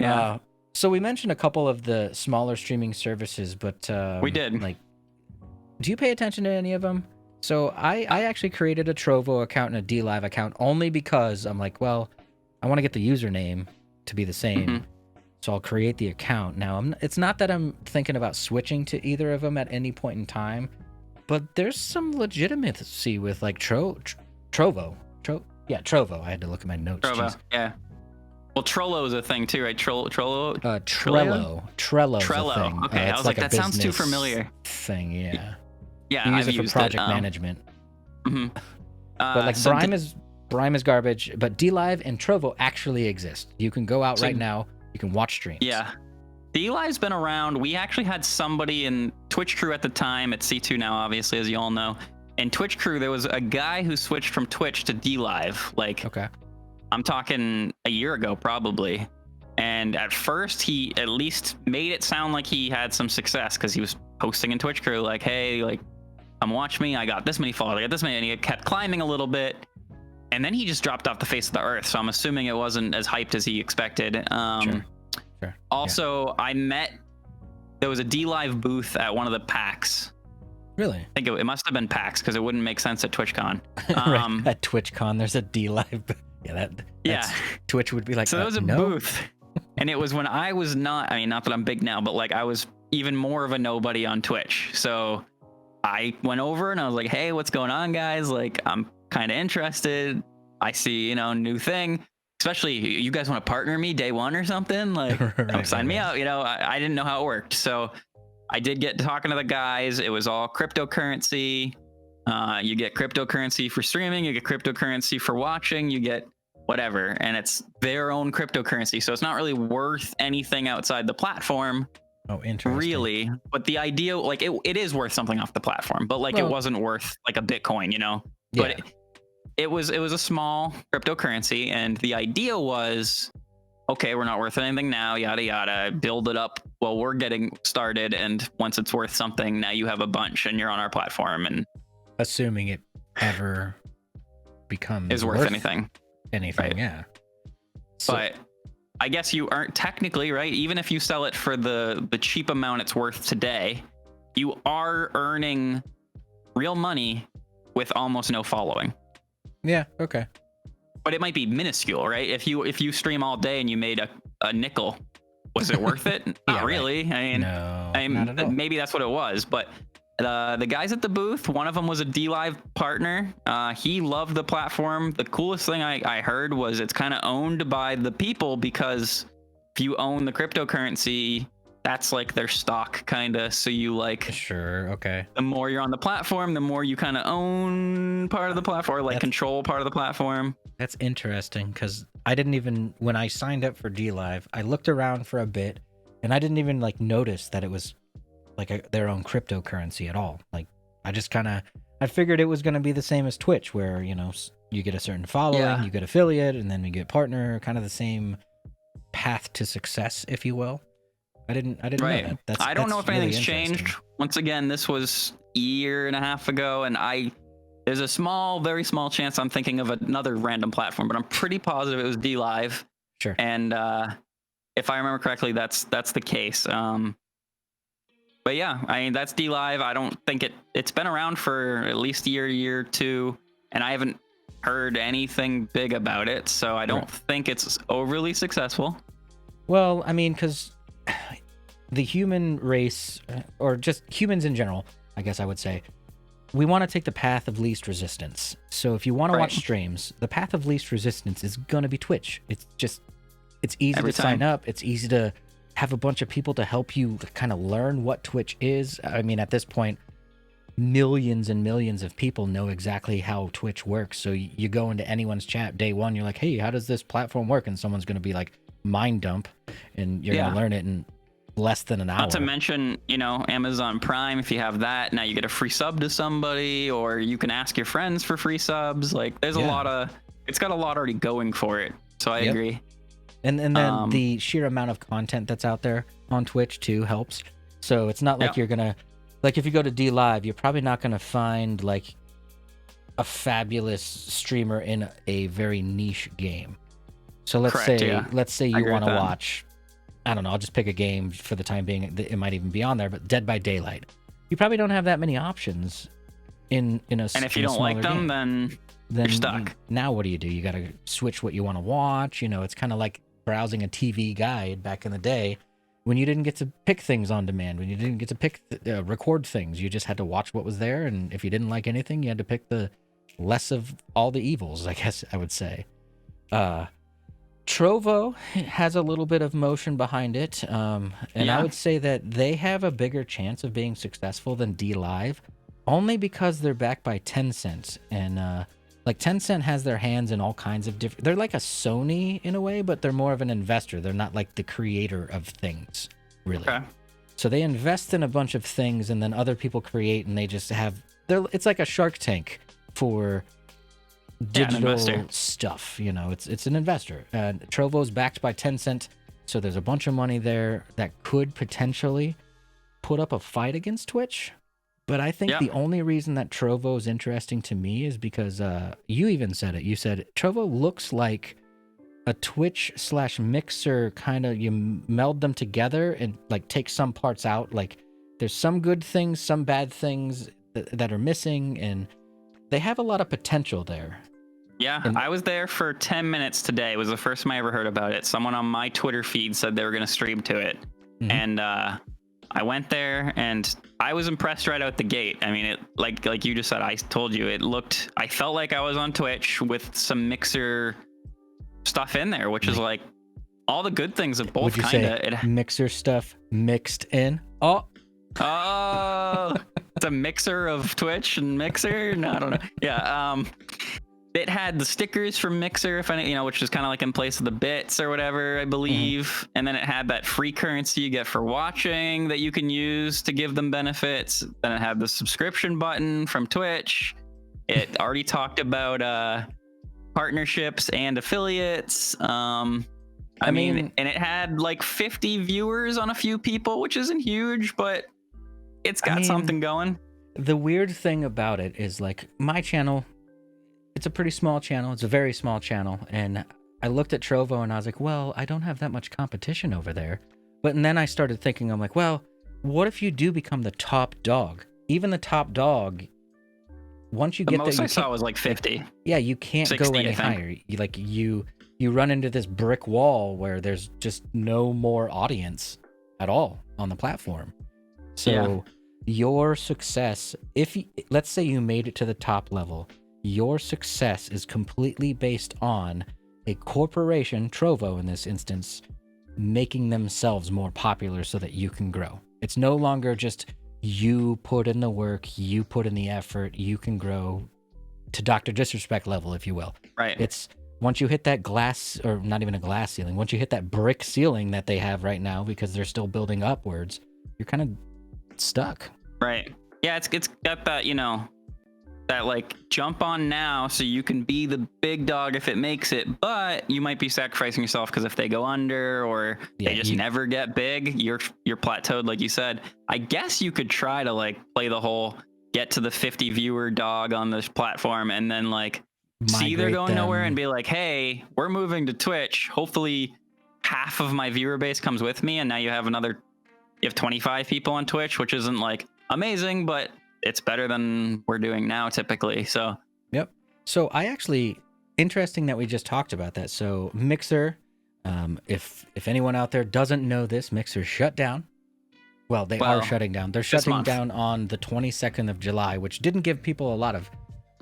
Yeah. So we mentioned a couple of the smaller streaming services, but we did. Like, do you pay attention to any of them? So I actually created a Trovo account and a D-Live account only because I'm like, well, I want to get the username to be the same. Mm-hmm. So I'll create the account. Now, it's not that I'm thinking about switching to either of them at any point in time, but there's some legitimacy with like Trovo. Trovo. I had to look at my notes. Trovo, Jeez. yeah. Well, Trello is a thing too, right? Trello. Trello's a thing. Okay, I was like, that sounds too familiar. Thing, yeah. Yeah, you use it for project management. Mm-hmm. But like Brime is garbage, but D-Live and Trovo actually exist. You can go out right now. You can watch streams. Yeah. D-Live's been around. We actually had somebody in Twitch Crew at the time. It's C2 now, obviously, as you all know. In Twitch Crew, there was a guy who switched from Twitch to D-Live. I'm talking a year ago, probably. And at first, he at least made it sound like he had some success because he was posting in Twitch Crew like, hey, like, come watch me. I got this many followers. I got this many. And he kept climbing a little bit. And then he just dropped off the face of the earth. So I'm assuming it wasn't as hyped as he expected. Sure. Also, there was a D-Live booth at one of the PAX. Really? I think it must have been PAX because it wouldn't make sense at TwitchCon. Right. At TwitchCon, there's a D-Live booth. Twitch would be like, so there was a booth. And it was when I was not that I'm big now, but like I was even more of a nobody on Twitch. So I went over and I was like, hey, what's going on, guys? Like, I'm kind of interested. I see, new thing. Especially, you guys want to partner me day one or something? Like, sign me out. I didn't know how it worked. So I did get talking to the guys. It was all cryptocurrency. You get cryptocurrency for streaming. You get cryptocurrency for watching. You get whatever. And it's their own cryptocurrency. So it's not really worth anything outside the platform. Oh, interesting. Really. But the idea, like, it is worth something off the platform. But, like, it wasn't worth, like, a Bitcoin, Yeah. But it was a small cryptocurrency, and the idea was, okay, we're not worth anything now, yada yada, build it up while we're getting started, and once it's worth something, now you have a bunch and you're on our platform. And assuming it ever becomes worth anything, right. Yeah. But I guess you aren't technically, right, even if you sell it for the cheap amount it's worth today, you are earning real money with almost no following. Yeah. Okay. But it might be minuscule, right? If you stream all day and you made a nickel, was it worth it? Not Yeah, really. right. I mean, No, not at all. maybe that's what it was. But the guys at the booth, one of them was a DLive partner. He loved the platform. The coolest thing I heard was it's kind of owned by the people, because if you own the cryptocurrency, that's like their stock, kind of. So you like, Sure. Okay. the more you're on the platform, the more you kind of own part of the platform, or like control part of the platform. That's interesting, because I didn't even, when I signed up for DLive, I looked around for a bit, and I didn't even like notice that it was like their own cryptocurrency at all. Like, I figured it was going to be the same as Twitch, where, you know, you get a certain following, you get affiliate, and then you get partner, kind of the same path to success, if you will. I didn't know that. I don't know if really anything's changed. Once again, this was a year and a half ago, and there's a very small chance I'm thinking of another random platform, but I'm pretty positive it was DLive. Sure. And if I remember correctly, that's the case. But yeah, I mean, that's DLive. I don't think it's been around for at least a year or two, and I haven't heard anything big about it, so I don't think it's overly successful. Well, I mean, because the human race, or just humans in general, I guess I would say, we want to take the path of least resistance. So if you want to watch streams, the path of least resistance is going to be Twitch. It's easy to sign up. It's easy to have a bunch of people to help you kind of learn what Twitch is. I mean, at this point, millions and millions of people know exactly how Twitch works. So you go into anyone's chat day one, you're like, hey, how does this platform work? And someone's going to be like, mind dump, and you're going to learn it in less than an hour. Not to mention, you know, Amazon Prime, if you have that, now you get a free sub to somebody, or you can ask your friends for free subs. Like, there's it's got a lot already going for it. So I agree. And then the sheer amount of content that's out there on Twitch too helps. So it's not like you're gonna, like, if you go to DLive, you're probably not gonna find like a fabulous streamer in a very niche game. So let's say you want to watch, I don't know, I'll just pick a game for the time being. It might even be on there, but Dead by Daylight. You probably don't have that many options in a. And if you don't like them, then you're stuck. Now what do? You got to switch what you want to watch. You know, it's kind of like browsing a TV guide back in the day when you didn't get to pick things on demand, when you didn't get to pick record things. You just had to watch what was there, and if you didn't like anything, you had to pick the less of all the evils, I guess I would say. Trovo has a little bit of motion behind it, and I would say that they have a bigger chance of being successful than DLive, only because they're backed by Tencent, and like Tencent has their hands in all kinds of different. They're like a Sony in a way, but they're more of an investor. They're not like the creator of things, really. Okay. So they invest in a bunch of things, and then other people create, and they just have. It's like a Shark Tank for digital stuff. You know, it's an investor. Trovo's backed by Tencent, so there's a bunch of money there that could potentially put up a fight against Twitch. But I think the only reason that Trovo is interesting to me is because you even said it. You said Trovo looks like a Twitch/Mixer kind of. You meld them together and like take some parts out. Like there's some good things, some bad things that are missing, and they have a lot of potential there. Yeah, I was there for 10 minutes today. It was the first time I ever heard about it. Someone on my Twitter feed said they were going to stream to it. Mm-hmm. And I went there, and I was impressed right out the gate. I mean, it like you just said, I told you, I felt like I was on Twitch with some Mixer stuff in there, which is like all the good things of both. Would you say Mixer stuff mixed in? Oh, it's a mixer of Twitch and Mixer. No, I don't know. Yeah. It had the stickers from Mixer, which is kind of like in place of the bits or whatever, I believe. Mm-hmm. And then it had that free currency you get for watching that you can use to give them benefits. Then it had the subscription button from Twitch. It already talked about partnerships and affiliates. I mean, and it had like 50 viewers on a few people, which isn't huge, but it's got something going. The weird thing about it is, like, my channel, it's a pretty small channel. It's a very small channel. And I looked at Trovo and I was like, well, I don't have that much competition over there. And then I started thinking, I'm like, well, what if you do become the top dog? Even the top dog once you The get most there, I saw was like 50. yeah, you can't 60, go any I think. higher. You run into this brick wall where there's just no more audience at all on the platform. So your success, let's say you made it to the top level, your success is completely based on a corporation, Trovo in this instance, making themselves more popular so that you can grow. It's no longer just you put in the work, you put in the effort, you can grow to Dr. Disrespect level, if you will. Right. It's once you hit that glass, or not even a glass ceiling, once you hit that brick ceiling that they have right now because they're still building upwards, you're kind of stuck. Right. Yeah, it's got that, that like jump on now so you can be the big dog if it makes it, but you might be sacrificing yourself because if they go under or they just never get big, you're plateaued, like you said. I guess you could try to like play the whole get to the 50 viewer dog on this platform and then like see they're going nowhere and be like, hey, we're moving to Twitch. Hopefully half of my viewer base comes with me, and now you have 25 people on Twitch, which isn't like amazing, but it's better than we're doing now typically. So yep. So interesting that we just talked about that. So Mixer, if anyone out there doesn't know this, Mixer shut down. Well, they are shutting down. They're shutting down on the 22nd of July, which didn't give people a lot of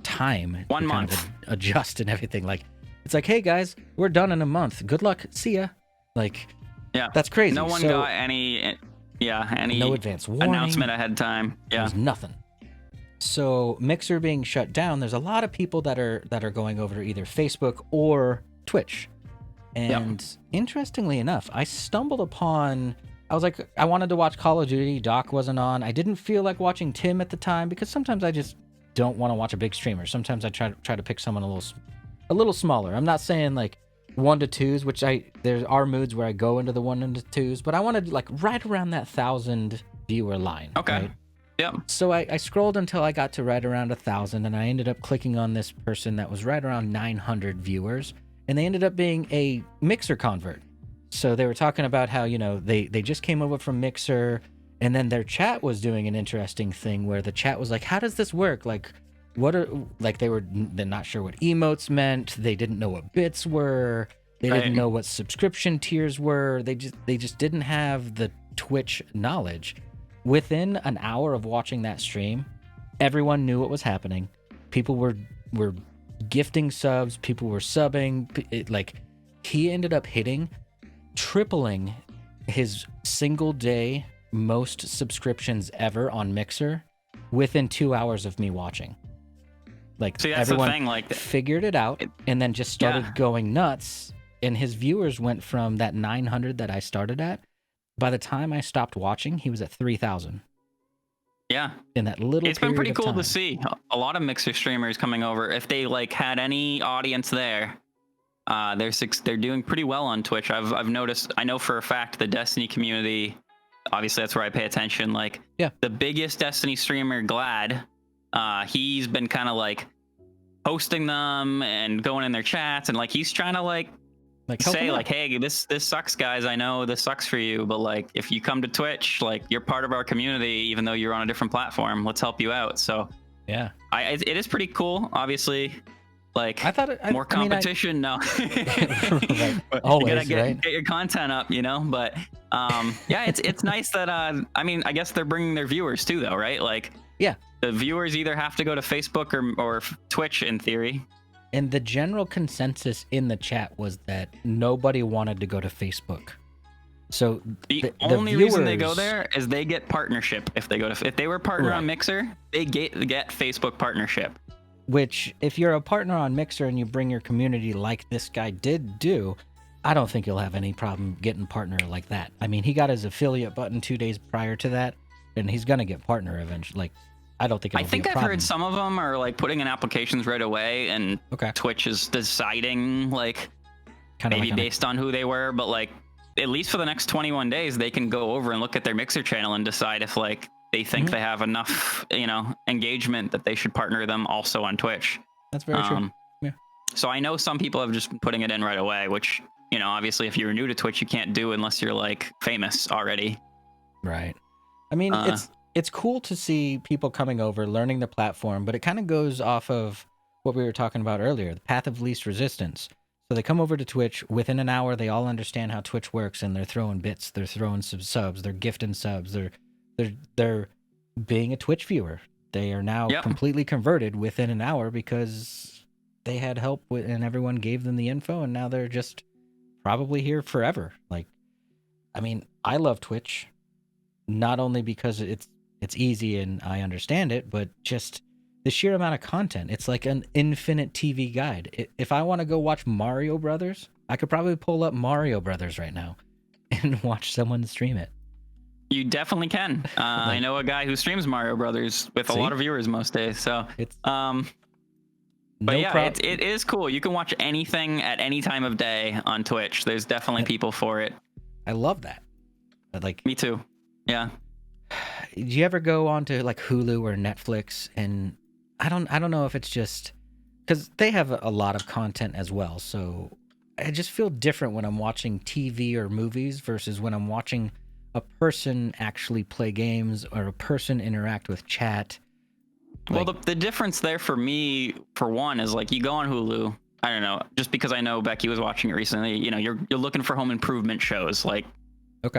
time to kind of adjust and everything. Like, it's like, hey guys, we're done in a month. Good luck. See ya. Like, yeah, that's crazy. No one got any no advance warning, announcement ahead of time. Yeah, there's nothing. So Mixer being shut down, there's a lot of people that are going over to either Facebook or Twitch. And interestingly enough, I stumbled upon, I was like, I wanted to watch Call of Duty. Doc wasn't on. I didn't feel like watching Tim at the time because sometimes I just don't want to watch a big streamer. Sometimes I try to pick someone a little smaller. I'm not saying like 1 to 2s, which there are moods where I go into the 1 to 2s, but I wanted like right around that 1,000 viewer line. Okay. Right? Yep. So I scrolled until I got to right around 1,000, and I ended up clicking on this person that was right around 900 viewers, and they ended up being a Mixer convert. So they were talking about how, they just came over from Mixer, and then their chat was doing an interesting thing where the chat was like, how does this work? Like, they're not sure what emotes meant. They didn't know what bits were. They didn't know what subscription tiers were. They just didn't have the Twitch knowledge. Within an hour of watching that stream, everyone knew what was happening. People were gifting subs. People were subbing. He ended up tripling his single day most subscriptions ever on Mixer within 2 hours of me watching. See, that's everyone the thing, like figured it out and then just started going nuts. And his viewers went from that 900 that I started at. By the time I stopped watching, he was at 3,000. Yeah. In that little It's been pretty cool to see a lot of Mixer streamers coming over. If they had any audience there, they're doing pretty well on Twitch. I've noticed. I know for a fact the Destiny community, obviously that's where I pay attention. The biggest Destiny streamer, Glad, he's been kind of hosting them and going in their chats, and he's trying to say hey, this sucks, guys. I know this sucks for you, but if you come to Twitch, you're part of our community, even though you're on a different platform. Let's help you out. So yeah, it is pretty cool. Obviously, I thought more competition. No, right. Always, you gotta get your content up, But yeah, it's nice that I guess they're bringing their viewers too, though, right? Yeah, the viewers either have to go to Facebook or Twitch in theory. And the general consensus in the chat was that nobody wanted to go to Facebook. So the only reason they go there is they get partnership. If they were partner on Mixer, they get Facebook partnership. Which, if you're a partner on Mixer and you bring your community like this guy did do, I don't think you'll have any problem getting partner like that. I mean, he got his affiliate button 2 days prior to that, and he's gonna get partner eventually. I don't think it'll be a problem. I've heard some of them are putting in applications right away, and Twitch is deciding maybe based on who they were, but at least for the next 21 days, they can go over and look at their Mixer channel and decide if they think they have enough, engagement that they should partner them also on Twitch. That's very true. Yeah. So I know some people have just been putting it in right away, which, obviously if you're new to Twitch, you can't do unless you're famous already. Right. I mean, it's cool to see people coming over, learning the platform, but it kind of goes off of what we were talking about earlier, the path of least resistance. So they come over to Twitch. Within an hour, they all understand how Twitch works, and they're throwing bits, they're throwing some subs, they're gifting subs, they're being a Twitch viewer. They are now completely converted within an hour because they had help with, and everyone gave them the info, and now they're just probably here forever. Like, I mean, I love Twitch, not only because it's easy and I understand it, but just the sheer amount of content. It's like an infinite TV guide. If I want to go watch Mario Brothers, I could probably pull up Mario Brothers right now and watch someone stream it. You definitely can. I know a guy who streams Mario Brothers with a lot of viewers most days. So it's but yeah, it is cool. You can watch anything at any time of day on Twitch. There's definitely people for it. I love that. Like, me too. Yeah. Do you ever go on to like Hulu or Netflix? And I don't know if it's just because they have a lot of content as well. So I just feel different when I'm watching TV or movies versus when I'm watching a person actually play games or a person interact with chat. Well, the difference there for me, for one, is like you go on Hulu. I don't know, just because I know Becky was watching it recently. You know, you're looking for home improvement shows like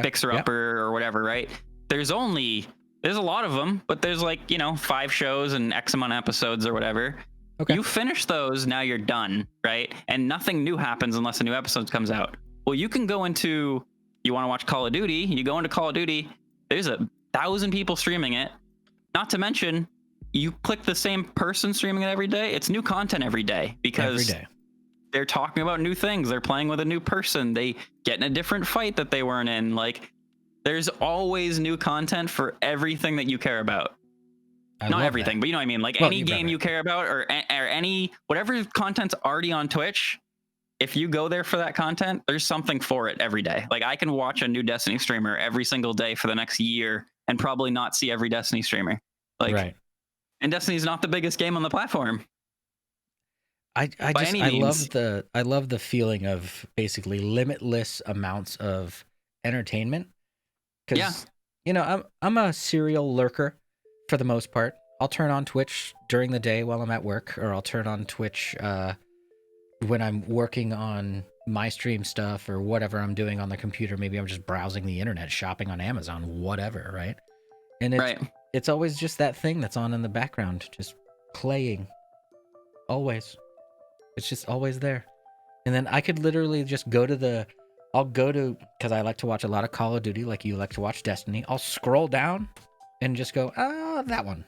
Fixer Upper or whatever, right? There's a lot of them, but there's like, 5 shows and X amount of episodes or whatever. You finish those, now you're done, right? And nothing new happens unless a new episode comes out. Well, you can go into, you want to watch Call of Duty, you go into Call of Duty, there's 1,000 people streaming it. Not to mention, you click the same person streaming it every day, it's new content every day because they're talking about new things. They're playing with a new person. They get in a different fight that they weren't in. Like, there's always new content for everything that you care about. Not everything, but you know what I mean? Like, any game you care about or any, whatever content's already on Twitch, if you go there for that content, there's something for it every day. Like, I can watch a new Destiny streamer every single day for the next year and probably not see every Destiny streamer. Like, and Destiny's not the biggest game on the platform. I love the feeling of basically limitless amounts of entertainment. Because I'm a serial lurker for the most part. I'll turn on Twitch during the day while I'm at work, or I'll turn on Twitch when I'm working on my stream stuff or whatever I'm doing on the computer. Maybe I'm just browsing the internet, shopping on Amazon, whatever, right? And it's always just that thing that's on in the background, just playing. Always. It's just always there. And then I could literally just I'll go to, because I like to watch a lot of Call of Duty like you like to watch Destiny. I'll scroll down and just go, that one.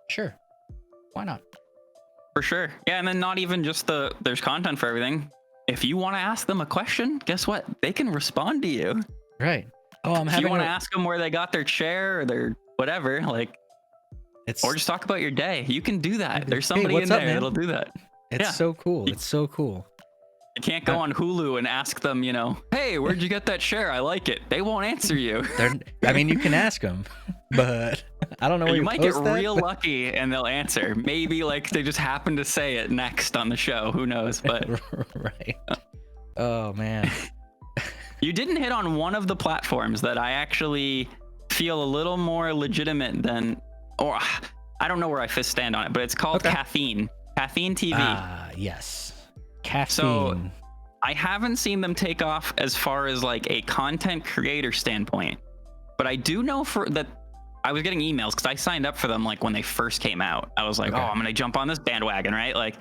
Sure. Why not? For sure. Yeah, and then not even just there's content for everything. If you want to ask them a question, guess what? They can respond to you. Right. If you want to ask them where they got their chair or their whatever, or just talk about your day. You can do that. There's somebody in there that'll do that. It's so cool. It's so cool. You can't go on Hulu and ask them, hey, where'd you get that share? I like it. They won't answer you. I mean, you can ask them, but I don't know where you might get real lucky and they'll answer. Maybe they just happen to say it next on the show. Who knows? But right. Oh man. You didn't hit on one of the platforms that I actually feel a little more legitimate than, or I don't know where I stand on it, but it's called Caffeine TV. Yes. Caffeine. So I haven't seen them take off as far as a content creator standpoint, but I do know that I was getting emails because I signed up for them when they first came out. I was like, oh, I'm gonna jump on this bandwagon, right?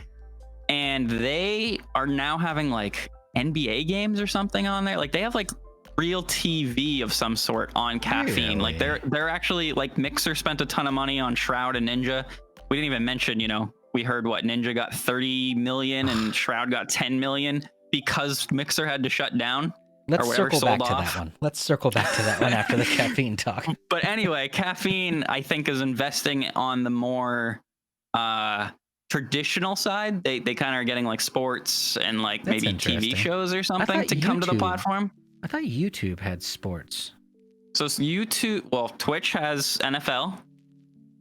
And they are now having NBA games or something on there. They have real TV of some sort on Caffeine. Really? They're actually Mixer spent a ton of money on Shroud and Ninja. We didn't even mention, we heard Ninja got 30 million and Shroud got 10 million because Mixer had to shut down. Let's circle back to that one. Let's circle back to that one after the Caffeine talk. But anyway, Caffeine, I think, is investing on the more traditional side. They kind of are getting sports and maybe TV shows or something to come to the platform. I thought YouTube had sports. So YouTube, Twitch has NFL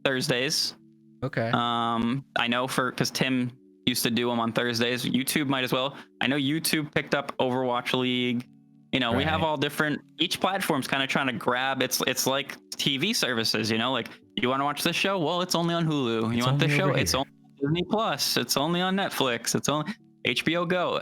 Thursdays. Okay. I know because Tim used to do them on Thursdays. YouTube might as well. I know YouTube picked up Overwatch League. We have Right. all different, each platform's kind of trying to grab, it's like TV services, like you want to watch this show? Well, it's only on Hulu. You It's want this only over show? It's here. only on Disney Plus. It's only on Netflix. It's only HBO Go.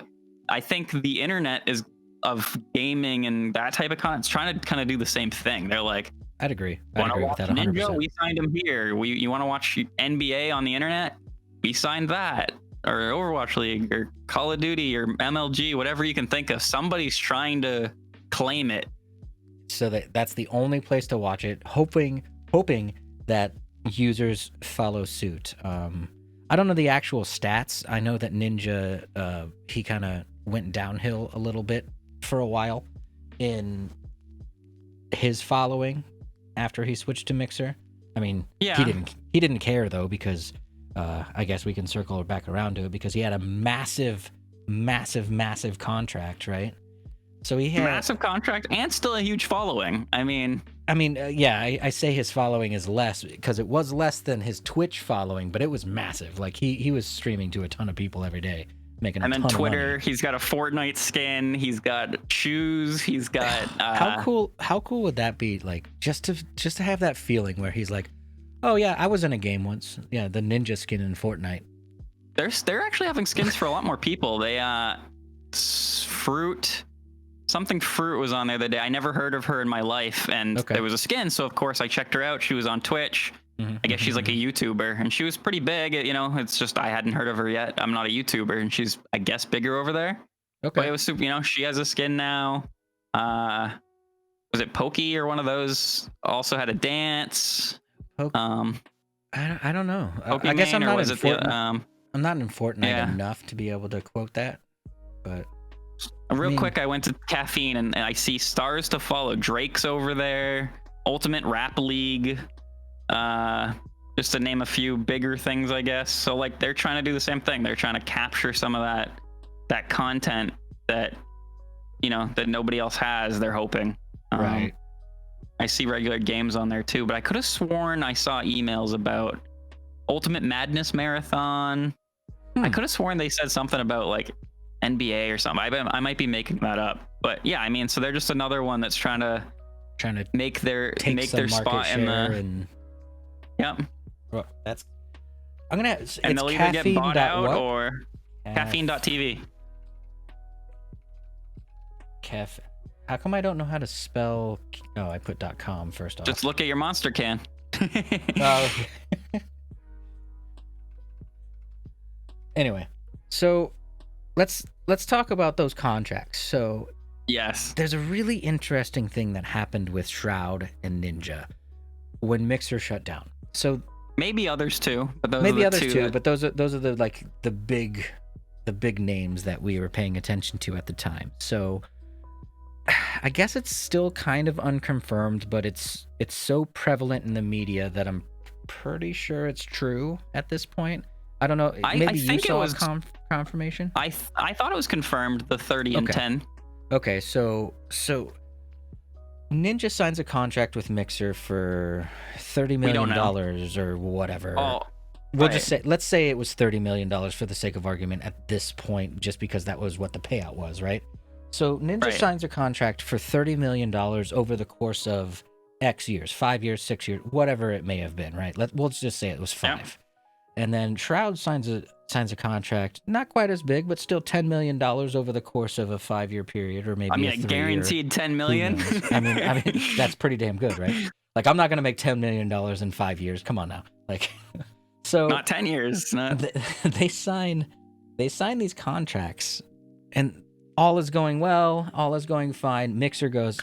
I think the internet is of gaming and that type of content. It's trying to kind of do the same thing. They're like, I'd agree. I'd want to agree with watch that Ninja? 100%. We signed him here. You want to watch NBA on the internet? We signed that. Or Overwatch League or Call of Duty or MLG, whatever you can think of. Somebody's trying to claim it. So that's the only place to watch it, hoping that users follow suit. I don't know the actual stats. I know that Ninja, he kind of went downhill a little bit for a while in his following after he switched to Mixer. I mean, Yeah. he didn't care though, because I guess we can circle back around to it, because he had a massive contract, right? So he had massive contract and still a huge following. I mean, yeah, I say his following is less because it was less than his Twitch following, but it was massive. Like he was streaming to a ton of people every day, making a ton and then of Twitter, money. he's got a Fortnite skin, he's got shoes, he's got How cool would that be? Like just to have that feeling where he's like, oh yeah, I was in a game once. Yeah, the ninja skin in Fortnite. They're actually having skins for a lot more people. They Fruit was on there the day. I never heard of her in my life, and Okay. there was a skin, so of course I checked her out. She was on Twitch. I guess she's like a YouTuber, and she was pretty big. It's just I hadn't heard of her yet. I'm not a YouTuber, and she's, I guess, bigger over there. Okay. But it was, she has a skin now. Was it Pokey or one of those? Also had a dance. I don't know. Pokemon, I guess I'm not in it Fortnite. I'm not in Fortnite yeah. enough to be able to quote that, but real quick, I went to Caffeine and I see Stars to Follow. Drake's over there. Ultimate Rap League. Just to name a few bigger things, I guess. So like they're trying to do the same thing. They're trying to capture some of that content that that nobody else has. They're hoping. Right. I see regular games on there too, but I could have sworn I saw emails about Ultimate Madness Marathon. I could have sworn they said something about like NBA or something. I might be making that up, but yeah, I mean, so they're just another one that's trying to make their spot in the. And Yep. well, that's. I'm gonna. And they'll either get bought out what? or caffeine.tv. How come I don't know how to spell? Oh, I put .com first off. Just look at your monster can. Oh. Anyway, so let's talk about those contracts. So yes, there's a really interesting thing that happened with Shroud and Ninja when Mixer shut down. So maybe others too, but those maybe are the others two too, but those are the like the big names that we were paying attention to at the time. So I guess it's still kind of unconfirmed, but it's so prevalent in the media that I'm pretty sure it's true at this point. I don't know. Maybe you saw confirmation. I thought it was confirmed. The 30 and 10. Okay, so Ninja signs a contract with Mixer for $30 million or whatever. Oh, we'll just say, let's say it was $30 million for the sake of argument at this point, just because that was what the payout was, right? So Ninja signs a contract for $30 million over the course of X years, 5 years, 6 years, whatever it may have been, right? We'll just say it was 5. Yeah. And then Shroud signs a contract, not quite as big, but still $10 million over the course of a 5-year period, or maybe a guaranteed $10 million. I mean, that's pretty damn good, right? Like, I'm not gonna make $10 million in 5 years. Come on now, like, so not 10 years. Not. They sign these contracts, and all is going well, all is going fine. Mixer goes,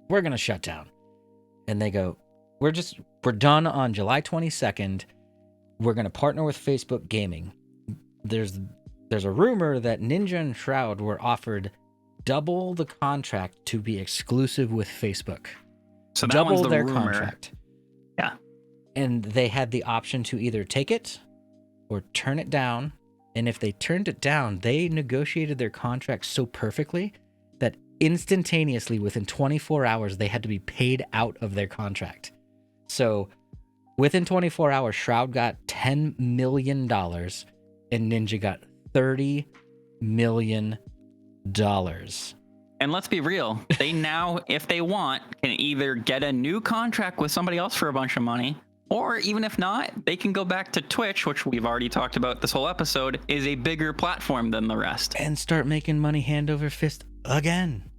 we're gonna shut down, and they go, we're done on July 22nd. We're going to partner with Facebook Gaming. There's a rumor that Ninja and Shroud were offered double the contract to be exclusive with Facebook. So double their rumor. Contract. Yeah. And they had the option to either take it or turn it down. And if they turned it down, they negotiated their contract so perfectly that instantaneously, within 24 hours, they had to be paid out of their contract. So within 24 hours, Shroud got $10 million and Ninja got $30 million. And let's be real, they now, if they want, can either get a new contract with somebody else for a bunch of money, or even if not, they can go back to Twitch, which we've already talked about this whole episode, is a bigger platform than the rest. And start making money hand over fist again.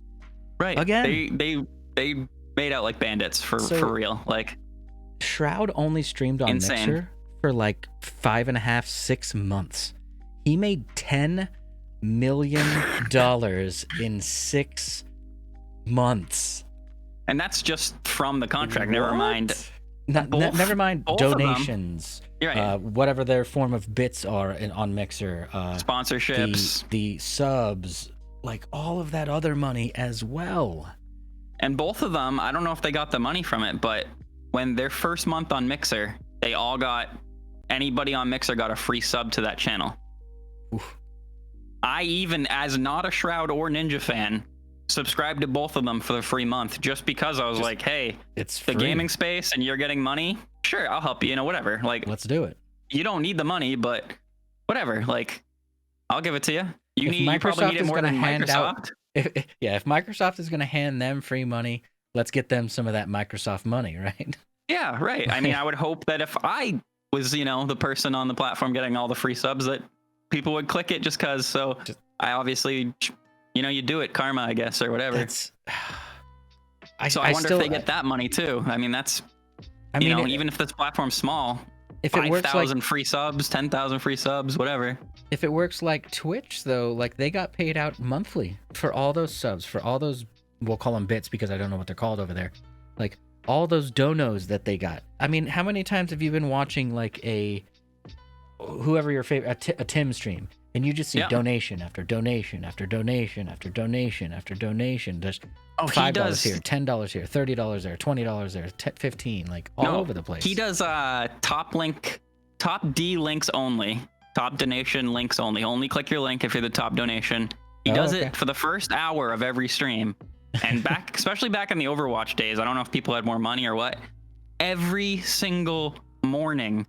Right. Again. They made out like bandits for real. Like, Shroud only streamed on insane. Mixer for like 5.5, 6 months. He made $10 million in 6 months. And that's just from the contract. Never mind. Never mind donations. Right. Whatever their form of bits are on Mixer. Sponsorships. The subs. Like all of that other money as well. And both of them, I don't know if they got the money from it, but when their first month on Mixer, they all got, anybody on Mixer got a free sub to that channel. Oof. I even, as not a Shroud or Ninja fan, subscribed to both of them for the free month just because I was like, hey, it's the free. Gaming space and you're getting money. Sure, I'll help you, whatever. Like, let's do it. You don't need the money, but whatever. Like, I'll give it to you. You probably need it more than Microsoft. If Microsoft is going to hand them free money, let's get them some of that Microsoft money, right? Yeah, right. I mean, I would hope that if I was, the person on the platform getting all the free subs, that people would click it just because. So I obviously, you do it, karma, I guess, or whatever. I wonder if they get that money too. I mean, even if this platform's small, if 5,000 free subs, 10,000 free subs, whatever. If it works like Twitch, though, like they got paid out monthly for all those subs, for all those, we'll call them bits because I don't know what they're called over there. Like all those donos that they got. I mean, how many times have you been watching like whoever your favorite, a Tim stream, and you just see donation after donation after donation after donation after donation. There's $5 here, $10 here, $30 there, $20 there, $15, like all over the place. He does top D links only. Top donation links only. Only click your link if you're the top donation. He does it for the first hour of every stream. And especially back in the Overwatch days, I don't know if people had more money or what. Every single morning,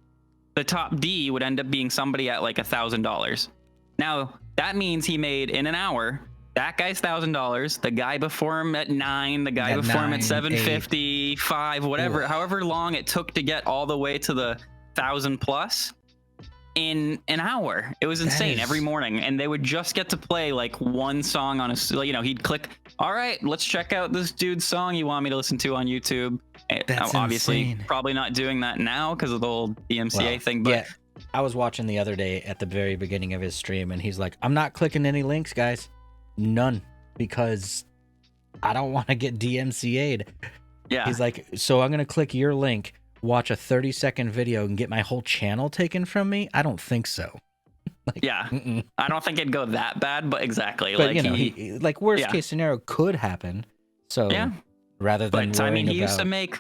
the top D would end up being somebody at like $1,000. Now, that means he made in an hour, that guy's $1,000, the guy before him at 9, the guy before him at 750, 5, whatever, however long it took to get all the way to the 1,000 plus. In an hour. It was insane. Every morning, and they would just get to play like one song on he'd click, all right, let's check out this dude's song you want me to listen to on YouTube. That's obviously insane. Probably not doing that now because of the whole DMCA thing, but I was watching the other day at the very beginning of his stream, and he's like, I'm not clicking any links, guys, none, because I don't want to get DMCA'd. He's like, so I'm gonna click your link, watch a 30-second video and get my whole channel taken from me? I don't think so. I don't think it'd go that bad, but exactly. But he like worst case scenario could happen. So rather than he used to make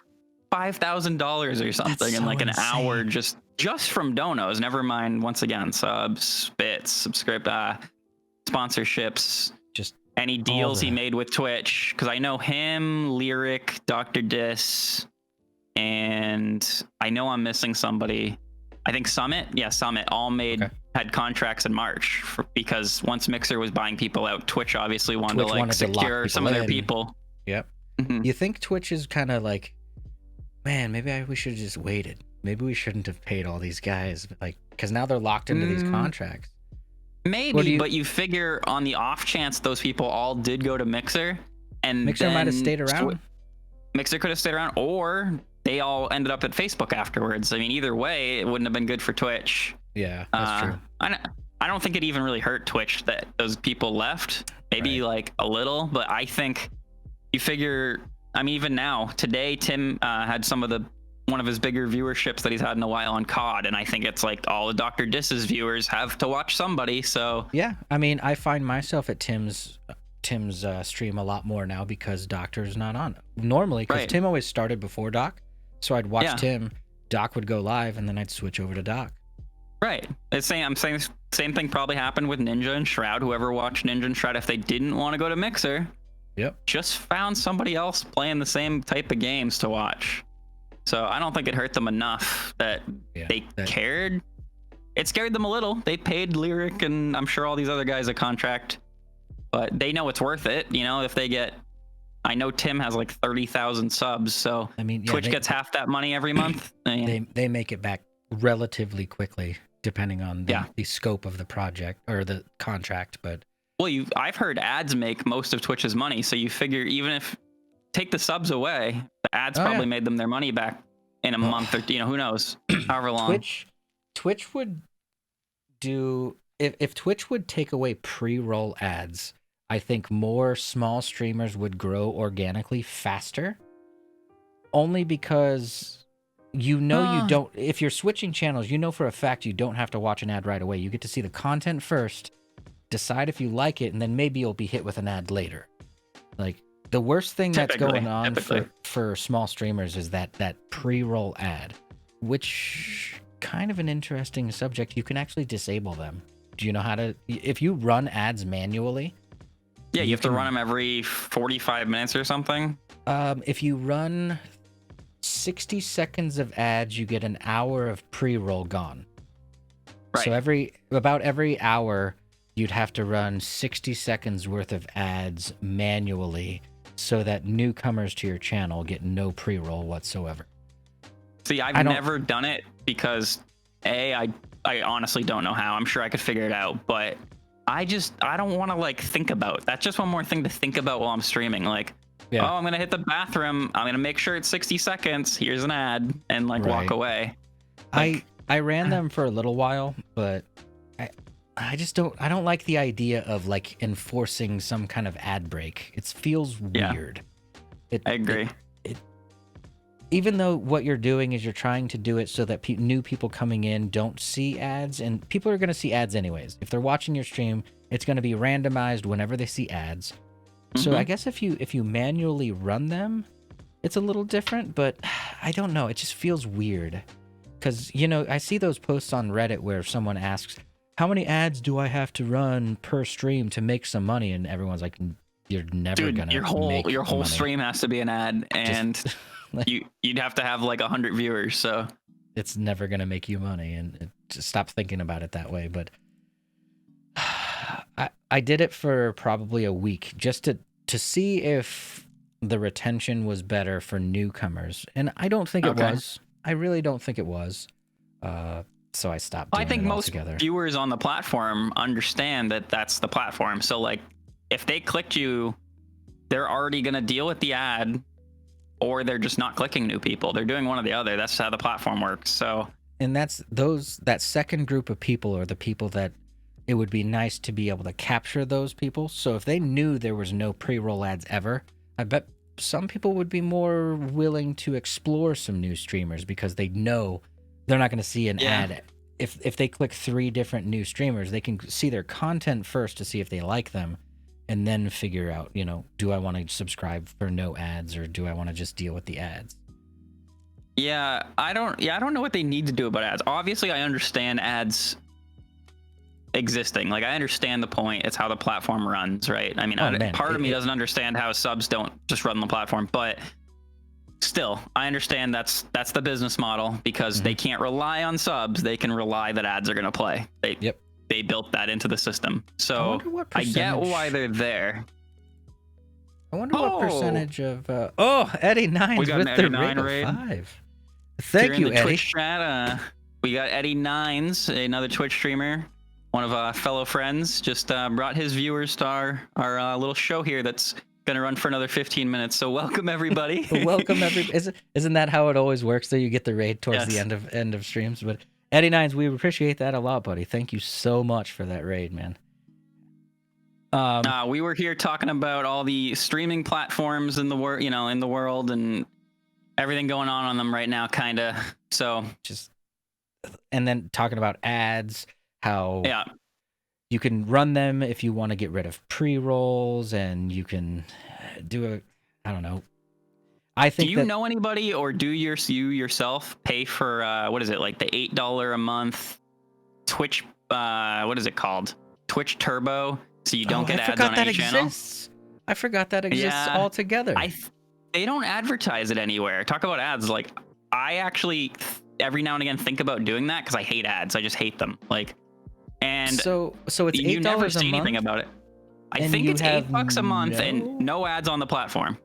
$5,000 or something in like an hour just from donos. Never mind, once again, subs, bits, sponsorships, just any deals he made with Twitch. Because I know him, Lyric, Dr. Dis. And I know I'm missing somebody. I think Summit. Yeah, Summit all had contracts in March because once Mixer was buying people out, Twitch obviously wanted to secure some of their people. Yep. Mm-hmm. You think Twitch is kind of like, man, maybe we should have just waited. Maybe we shouldn't have paid all these guys, like, because now they're locked into these contracts. Maybe, but you figure on the off chance those people all did go to Mixer, and Mixer might have stayed around. Mixer could have stayed around, or they all ended up at Facebook afterwards. I mean, either way, it wouldn't have been good for Twitch. Yeah, that's true. I don't think it even really hurt Twitch that those people left. Maybe like a little, but I think you figure. I mean, even now, today, Tim had one of his bigger viewerships that he's had in a while on COD, and I think it's like all the Dr. Dis's viewers have to watch somebody. So yeah, I mean, I find myself at Tim's stream a lot more now because Doctor's not on normally, because Tim always started before Doc. So I'd watch Tim, Doc would go live, and then I'd switch over to Doc. Right. I'm saying same thing probably happened with Ninja and Shroud. Whoever watched Ninja and Shroud, if they didn't want to go to Mixer, just found somebody else playing the same type of games to watch. So I don't think it hurt them enough that they cared. It scared them a little. They paid Lyric and I'm sure all these other guys a contract. but they know it's worth it. You know, if they get, I know Tim has like 30,000 subs, so I mean, yeah, Twitch gets half that money every month. They make it back relatively quickly, depending on the scope of the project or the contract. But well, I've heard ads make most of Twitch's money, so you figure even if take the subs away, the ads probably made them their money back in a month or who knows, however long. Twitch would do if Twitch would take away pre-roll ads. I think more small streamers would grow organically faster. Only because you don't, if you're switching channels, you know for a fact you don't have to watch an ad right away. You get to see the content first, decide if you like it, and then maybe you'll be hit with an ad later. Like, the worst thing that's going on for small streamers is that pre-roll ad, which kind of an interesting subject. You can actually disable them. Do you know how to, if you run ads manually? Yeah, you have to run them every 45 minutes or something. If you run 60 seconds of ads, you get an hour of pre-roll gone. Right. So about every hour, you'd have to run 60 seconds worth of ads manually so that newcomers to your channel get no pre-roll whatsoever. See, I've never done it because I honestly don't know how. I'm sure I could figure it out, but I don't want to like think about. That's just one more thing to think about while I'm streaming. Like, oh, I'm gonna hit the bathroom. I'm gonna make sure it's 60 seconds. Here's an ad, and like walk away. Like, I ran them for a little while, but I just don't like the idea of like enforcing some kind of ad break. It feels weird. I agree. Even though what you're doing is you're trying to do it so that new people coming in don't see ads, and people are going to see ads anyways. If they're watching your stream, it's going to be randomized whenever they see ads. So I guess if you manually run them, it's a little different, but I don't know. It just feels weird because, I see those posts on Reddit where someone asks, how many ads do I have to run per stream to make some money? And everyone's like, you're never going to make your whole money. Stream has to be an ad, and you'd have to have like 100 viewers, so it's never going to make you money. And just stop thinking about it that way. But I did it for probably a week just to see if the retention was better for newcomers, and I don't think it was. I really don't think it was. So I stopped doing I think it most altogether. Viewers on the platform understand that that's the platform. So like if they clicked you, they're already going to deal with the ad, or they're just not clicking new people. They're doing one or the other. That's how the platform works. So, and that second group of people are the people that it would be nice to be able to capture those people. So if they knew there was no pre-roll ads ever, I bet some people would be more willing to explore some new streamers because they know they're not going to see an ad. If they click 3 different new streamers, they can see their content first to see if they like them, and then figure out, do I want to subscribe for no ads, or do I want to just deal with the ads? I don't know what they need to do about ads. Obviously, I understand ads existing. Like, I understand the point. It's how the platform runs, right? I mean, part of me doesn't understand how subs don't just run the platform, but still, I understand that's the business model because they can't rely on subs. They can rely that ads are going to play. They built that into the system. So I get why they're there. I wonder what percentage of Eddie Nines with the Eddie Nine raid of 5. Thank you, Eddie. Twitch chat, we got Eddie Nines, another Twitch streamer, one of our fellow friends, just brought his viewers to our little show here that's gonna run for another 15 minutes. So welcome everybody. Welcome everybody. Isn't that how it always works? So you get the raid towards the end of streams. But Eddie Nines, we appreciate that a lot, buddy. Thank you so much for that raid, man. We were here talking about all the streaming platforms in the world and everything going on them right now, kind of. So and then talking about ads, how you can run them if you want to get rid of pre-rolls, and you can do I don't know. I think. Do you know anybody, or do you yourself pay for what is it, like the $8 a month Twitch? What is it called? Twitch Turbo, so you don't get ads on any channel. I forgot that exists altogether. They don't advertise it anywhere. Talk about ads. Like, I actually every now and again think about doing that because I hate ads. I just hate them. Like, and so it's $8 you never a see month? anything about it. I And think you it's have $8 a month no... and no ads on the platform.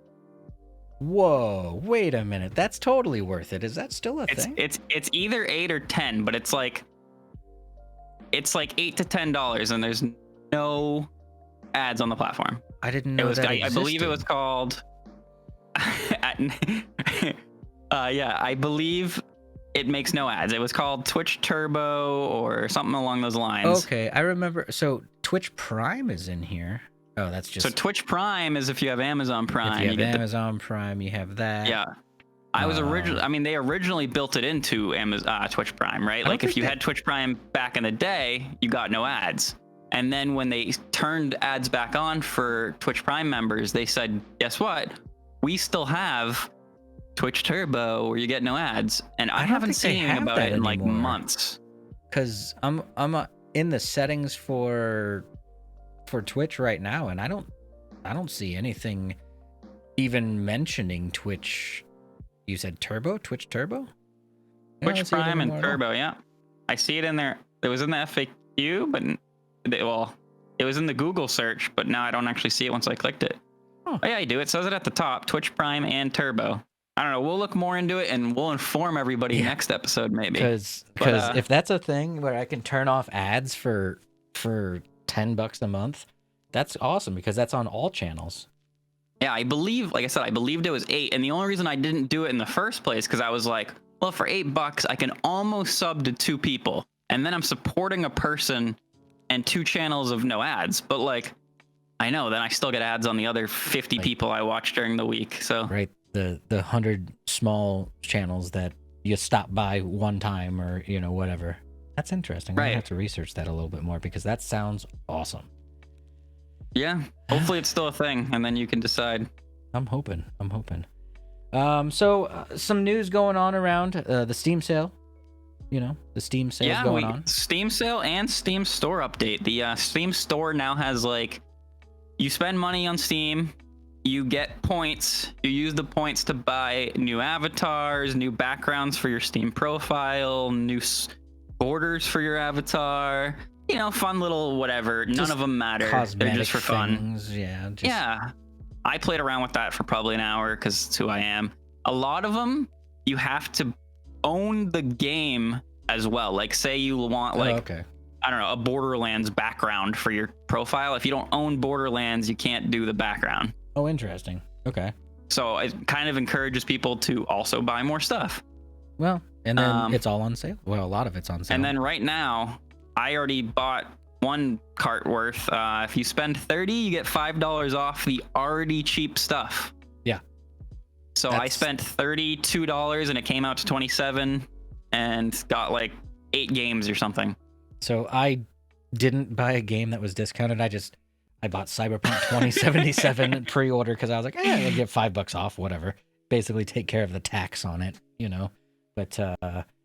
Whoa, wait a minute. That's totally worth it. Is that still a thing? It's either 8 or 10, but it's like $8 to $10 and there's no ads on the platform. I didn't know that existed. I believe it was called yeah, I believe it makes no ads. It was called Twitch Turbo or something along those lines. Okay, I remember. So Twitch Prime is in here. Oh, that's just... So Twitch Prime is if you have Amazon Prime. If you have Amazon Prime, you have that. Yeah. I mean, they originally built it into Amazon, Twitch Prime, right? Like if you had Twitch Prime back in the day, you got no ads. And then when they turned ads back on for Twitch Prime members, they said, guess what? We still have Twitch Turbo where you get no ads. And I haven't seen anything about it in like months. Because I'm in the settings for Twitch right now, and I don't see anything even mentioning Twitch. You said Turbo? Twitch Turbo? Twitch Prime and Turbo, yeah. I see it in there. It was in the FAQ, but it was in the Google search, but now I don't actually see it once I clicked it. Oh yeah, I do. It says it at the top, Twitch Prime and Turbo. I don't know. We'll look more into it and we'll inform everybody next episode, maybe. Because if that's a thing where I can turn off ads for $10 a month, that's awesome because that's on all channels. Yeah, I believe, like I said, I believed it was 8, and the only reason I didn't do it in the first place because I was like, well, for $8 I can almost sub to 2 people, and then I'm supporting a person and 2 channels of no ads. But like, I know then I still get ads on the other 50 people I watch during the week. So right, the 100 small channels that you stop by one time or whatever. That's interesting. I have to research that a little bit more because that sounds awesome. Yeah, hopefully it's still a thing, and then you can decide. I'm hoping. So some news going on around the Steam sale. The Steam sale going on. Steam sale and Steam store update. The Steam store now has you spend money on Steam, you get points. You use the points to buy new avatars, new backgrounds for your Steam profile, new borders for your avatar. Fun little whatever. None of them matter. They're just for fun. Yeah. I played around with that for probably an hour because it's who I am. A lot of them, you have to own the game as well. Like, say you want I don't know, a Borderlands background for your profile. If you don't own Borderlands, you can't do the background. Oh, interesting. Okay. So it kind of encourages people to also buy more stuff. Well, and then it's all on sale. Well, a lot of it's on sale. And then right now, I already bought 1 cart worth. If you spend $30, you get $5 off the already cheap stuff. Yeah. So I spent $32 and it came out to $27 and got 8 games or something. So I didn't buy a game that was discounted. I bought Cyberpunk 2077 pre-order because I was like, I'll get $5 off, whatever. Basically take care of the tax on it, But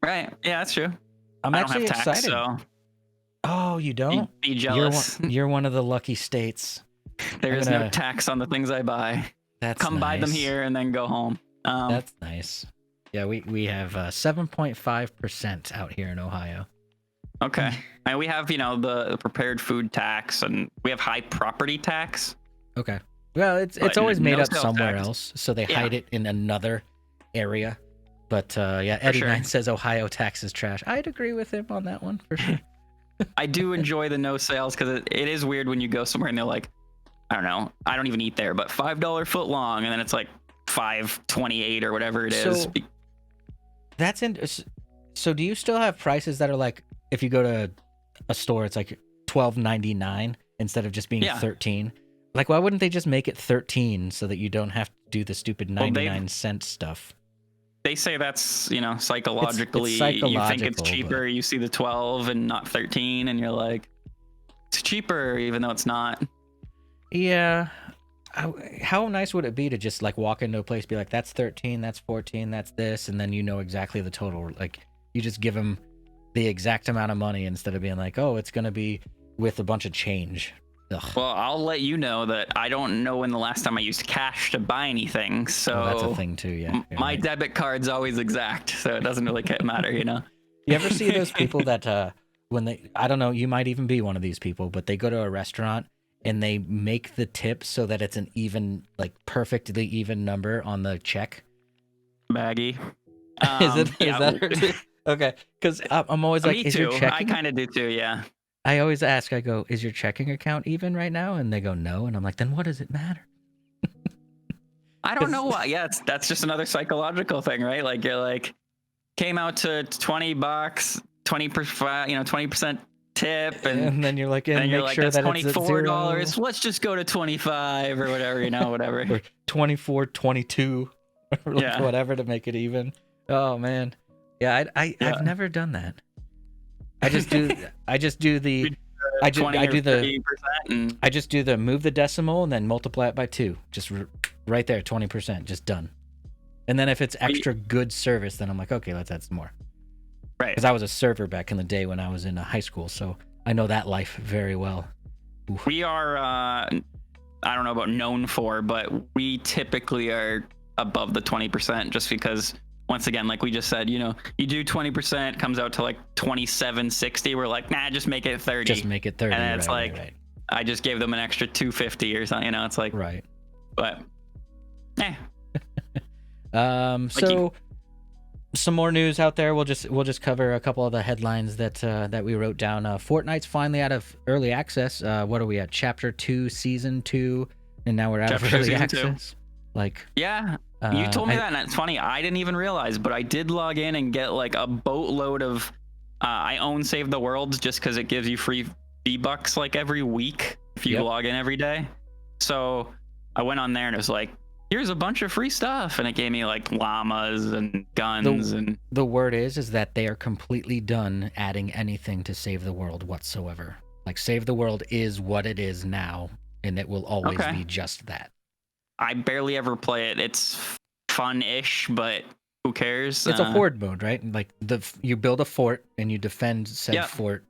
right. Yeah, that's true. I'm actually excited. Tax, so... Oh, you don't? Be jealous. You're one of the lucky states. There's no tax on the things I buy. Come buy them here and then go home. That's nice. Yeah, we have 7.5% out here in Ohio. Okay. And we have, the prepared food tax, and we have high property tax. Okay. Well, it's always made up somewhere else, so they hide it in another area. But Eddie Nine says Ohio tax is trash. I'd agree with him on that one for sure. I do enjoy the no sales because it is weird when you go somewhere and they're like, I don't know, I don't even eat there, but $5 foot long, and then it's like $5.28 or whatever it is. That's so do you still have prices that are like, if you go to a store, it's like $12.99 instead of just being $13? Like, why wouldn't they just make it $13 so that you don't have to do the stupid 99-cent stuff? They say that's, psychologically, it's you think it's cheaper. You see the 12 and not 13, and you're like, it's cheaper, even though it's not. Yeah. How nice would it be to just walk into a place, be like, that's 13, that's 14, that's this, and then you know exactly the total. Like, you just give them the exact amount of money instead of being like, oh, it's going to be with a bunch of change. Ugh. Well, I'll let you know that I don't know when the last time I used cash to buy anything. So that's a thing too, yeah. My debit card's always exact, so it doesn't really matter, You ever see those people that when I don't know, you might even be one of these people, but they go to a restaurant and they make the tip so that it's an even, like perfectly even number on the check. Maggie. Is that okay? Because I'm always like, me is too. your checking? I kind of do too. Yeah. I always ask. I go, is your checking account even right now? And they go, no. And I'm like, then what does it matter? I don't know why. Yeah, that's just another psychological thing, right? Like you're like, came out to $20, 20%, 20% tip, and then you're like, and you're make like, sure that's that it's at $24. zero. Let's just go to 25 or whatever, whatever. Or 24, 22, or like whatever to make it even. Oh man, yeah. I've never done that. I just do the I just do the move the decimal and then multiply it by 2. Just right there, 20%, just done. And then if it's extra good service, then I'm like, okay, let's add some more. Right. Because I was a server back in the day when I was in high school, so I know that life very well. Oof. We are, I don't know about known for, but we typically are above the 20% just because, once again, like we just said, you do 20%, comes out to like 27.60. We're like, nah, just make it 30. Just make it 30. And it's right. I just gave them an extra 250 or something. It's like, right. But, so some more news out there. We'll just cover a couple of the headlines that we wrote down. Fortnite's finally out of early access. What are we at? Chapter 2, Season 2, and now we're out of early access. 2. Like, yeah, you told me that, and it's funny. I didn't even realize, but I did log in and get like a boatload of. I own Save the World just because it gives you free V-Bucks like every week if you log in every day. So I went on there and it was like, here's a bunch of free stuff, and it gave me like llamas and guns. And the word is that they are completely done adding anything to Save the World whatsoever. Like, Save the World is what it is now, and it will always be just that. I barely ever play it. It's fun-ish, but who cares? It's a horde mode, right? Like you build a fort and you defend said fort.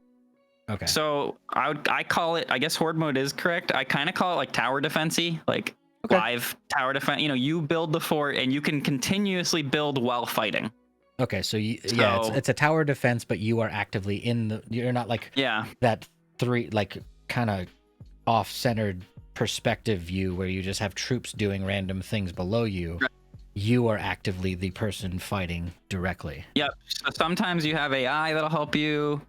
Okay. So I call it, I guess horde mode is correct. I kind of call it like tower defense-y, like live tower defense. You build the fort and you can continuously build while fighting. Okay, so it's a tower defense, but you are actively you're not like that kind of off-centered perspective view where you just have troops doing random things below you. Right. You are actively the person fighting directly. Yep. So sometimes you have AI that'll help you.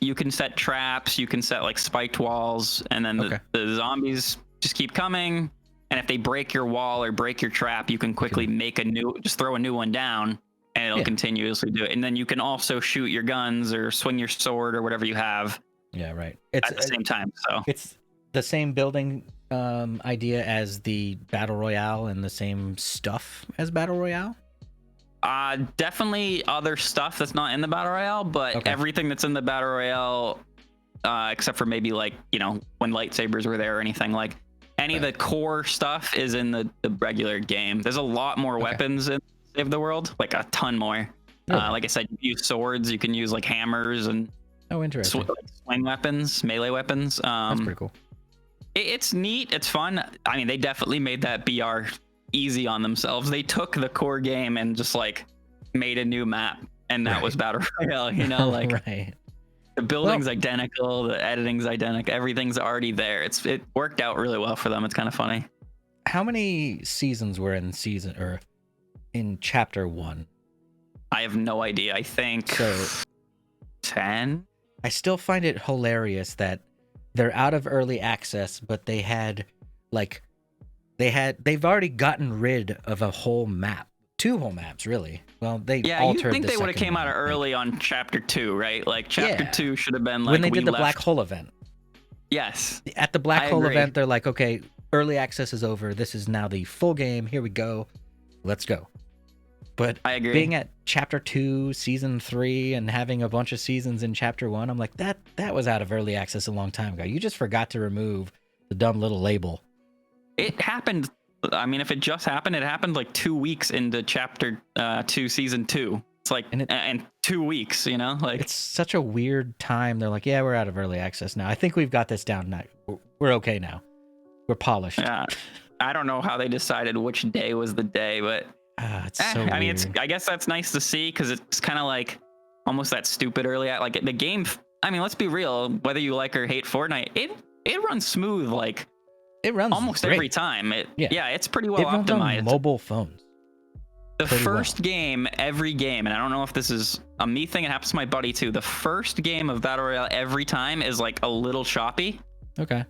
You can set traps. You can set like spiked walls, and then the zombies just keep coming. And if they break your wall or break your trap, you can quickly just throw a new one down, and it'll continuously do it. And then you can also shoot your guns or swing your sword or whatever you have. Yeah, right. At the same time. So it's the same building idea as the Battle Royale and the same stuff as Battle Royale? Definitely other stuff that's not in the Battle Royale, but everything that's in the Battle Royale, except for maybe like, when lightsabers were there or anything, like any of the core stuff is in the regular game. There's a lot more weapons in Save the World, like a ton more. Really? Like I said, you use swords, you can use like hammers and interesting. Swing weapons, melee weapons. That's pretty cool. It's neat. It's fun. I mean, they definitely made that BR easy on themselves. They took the core game and just like made a new map, and that was Battle Royale. Like the building's identical, the editing's identical, everything's already there. It worked out really well for them. It's kind of funny. How many seasons were in chapter 1? I have no idea. I think 10. I still find it hilarious that they're out of early access, but they've already gotten rid of a whole map, 2 whole maps, really. Well, they altered you think the they would have came out early on chapter 2, right? Like chapter 2 should have been like when they did the black hole event. Yes. At the black hole event, they're like, okay, early access is over. This is now the full game. Here we go. Let's go. But I agree. Being at chapter 2, season 3, and having a bunch of seasons in chapter 1, I'm like, that was out of early access a long time ago. You just forgot to remove the dumb little label. It happened. I mean, if it just happened, it happened like 2 weeks into chapter 2, season 2. It's like, and 2 weeks, like it's such a weird time. They're like, yeah, we're out of early access now. I think we've got this down now. We're okay now. We're polished. Yeah. I don't know how they decided which day was the day, but it's so weird. I mean, I guess that's nice to see, because it's kind of like almost that stupid early, like the game. I mean, let's be real. Whether you like or hate Fortnite, it runs smooth like It runs almost great. every time. It's pretty well it runs optimized. on mobile phones. The first game, every game, and I don't know if this is a me thing, it happens to my buddy too. The first game of Battle Royale every time is like a little choppy. Okay.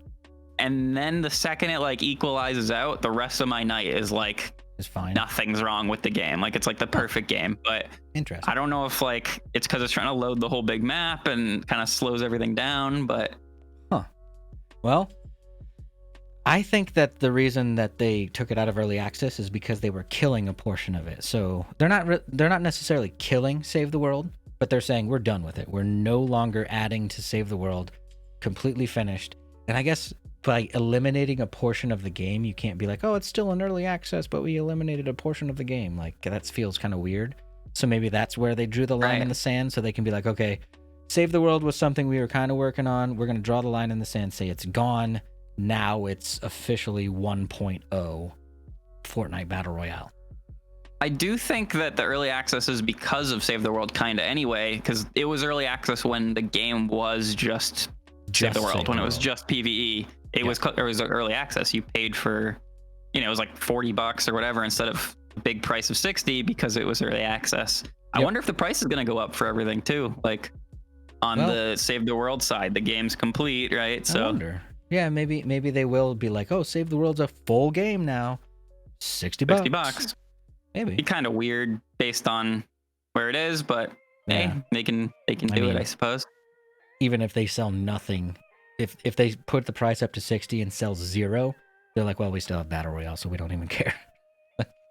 And then the second it like equalizes out, the rest of my night is like it's fine. Nothing's wrong with the game. Like it's like the perfect game. But interesting. I don't know if like it's because it's trying to load the whole big map and kind of slows everything down, but well, I think that the reason that they took it out of early access is because they were killing a portion of it. So they're not necessarily killing Save the World, but they're saying we're done with it. We're no longer adding to Save the World, completely finished. And I guess by eliminating a portion of the game, you can't be like, oh, it's still in early access, but we eliminated a portion of the game. Like that feels kind of weird. So maybe that's where they drew the line in the sand, so they can be like, okay, Save the World was something we were kind of working on. We're going to draw the line in the sand, say it's gone. Now it's officially 1.0 Fortnite Battle Royale. I do think that the early access is because of Save the World kind of anyway, because it was early access when the game was just Save the World, when it was just PvE. It was early access. You paid for, it was like $40 or whatever instead of the big price of 60 because it was early access. I wonder if the price is going to go up for everything too. Like on the Save the World side, the game's complete, right? So I wonder. Yeah, maybe they will be like, oh, Save the World's a full game now. $60. $60. Maybe. Be kind of weird based on where it is, but hey, they can do it, I suppose. Even if they sell nothing, if they put the price up to 60 and sell 0, they're like, well, we still have Battle Royale, so we don't even care.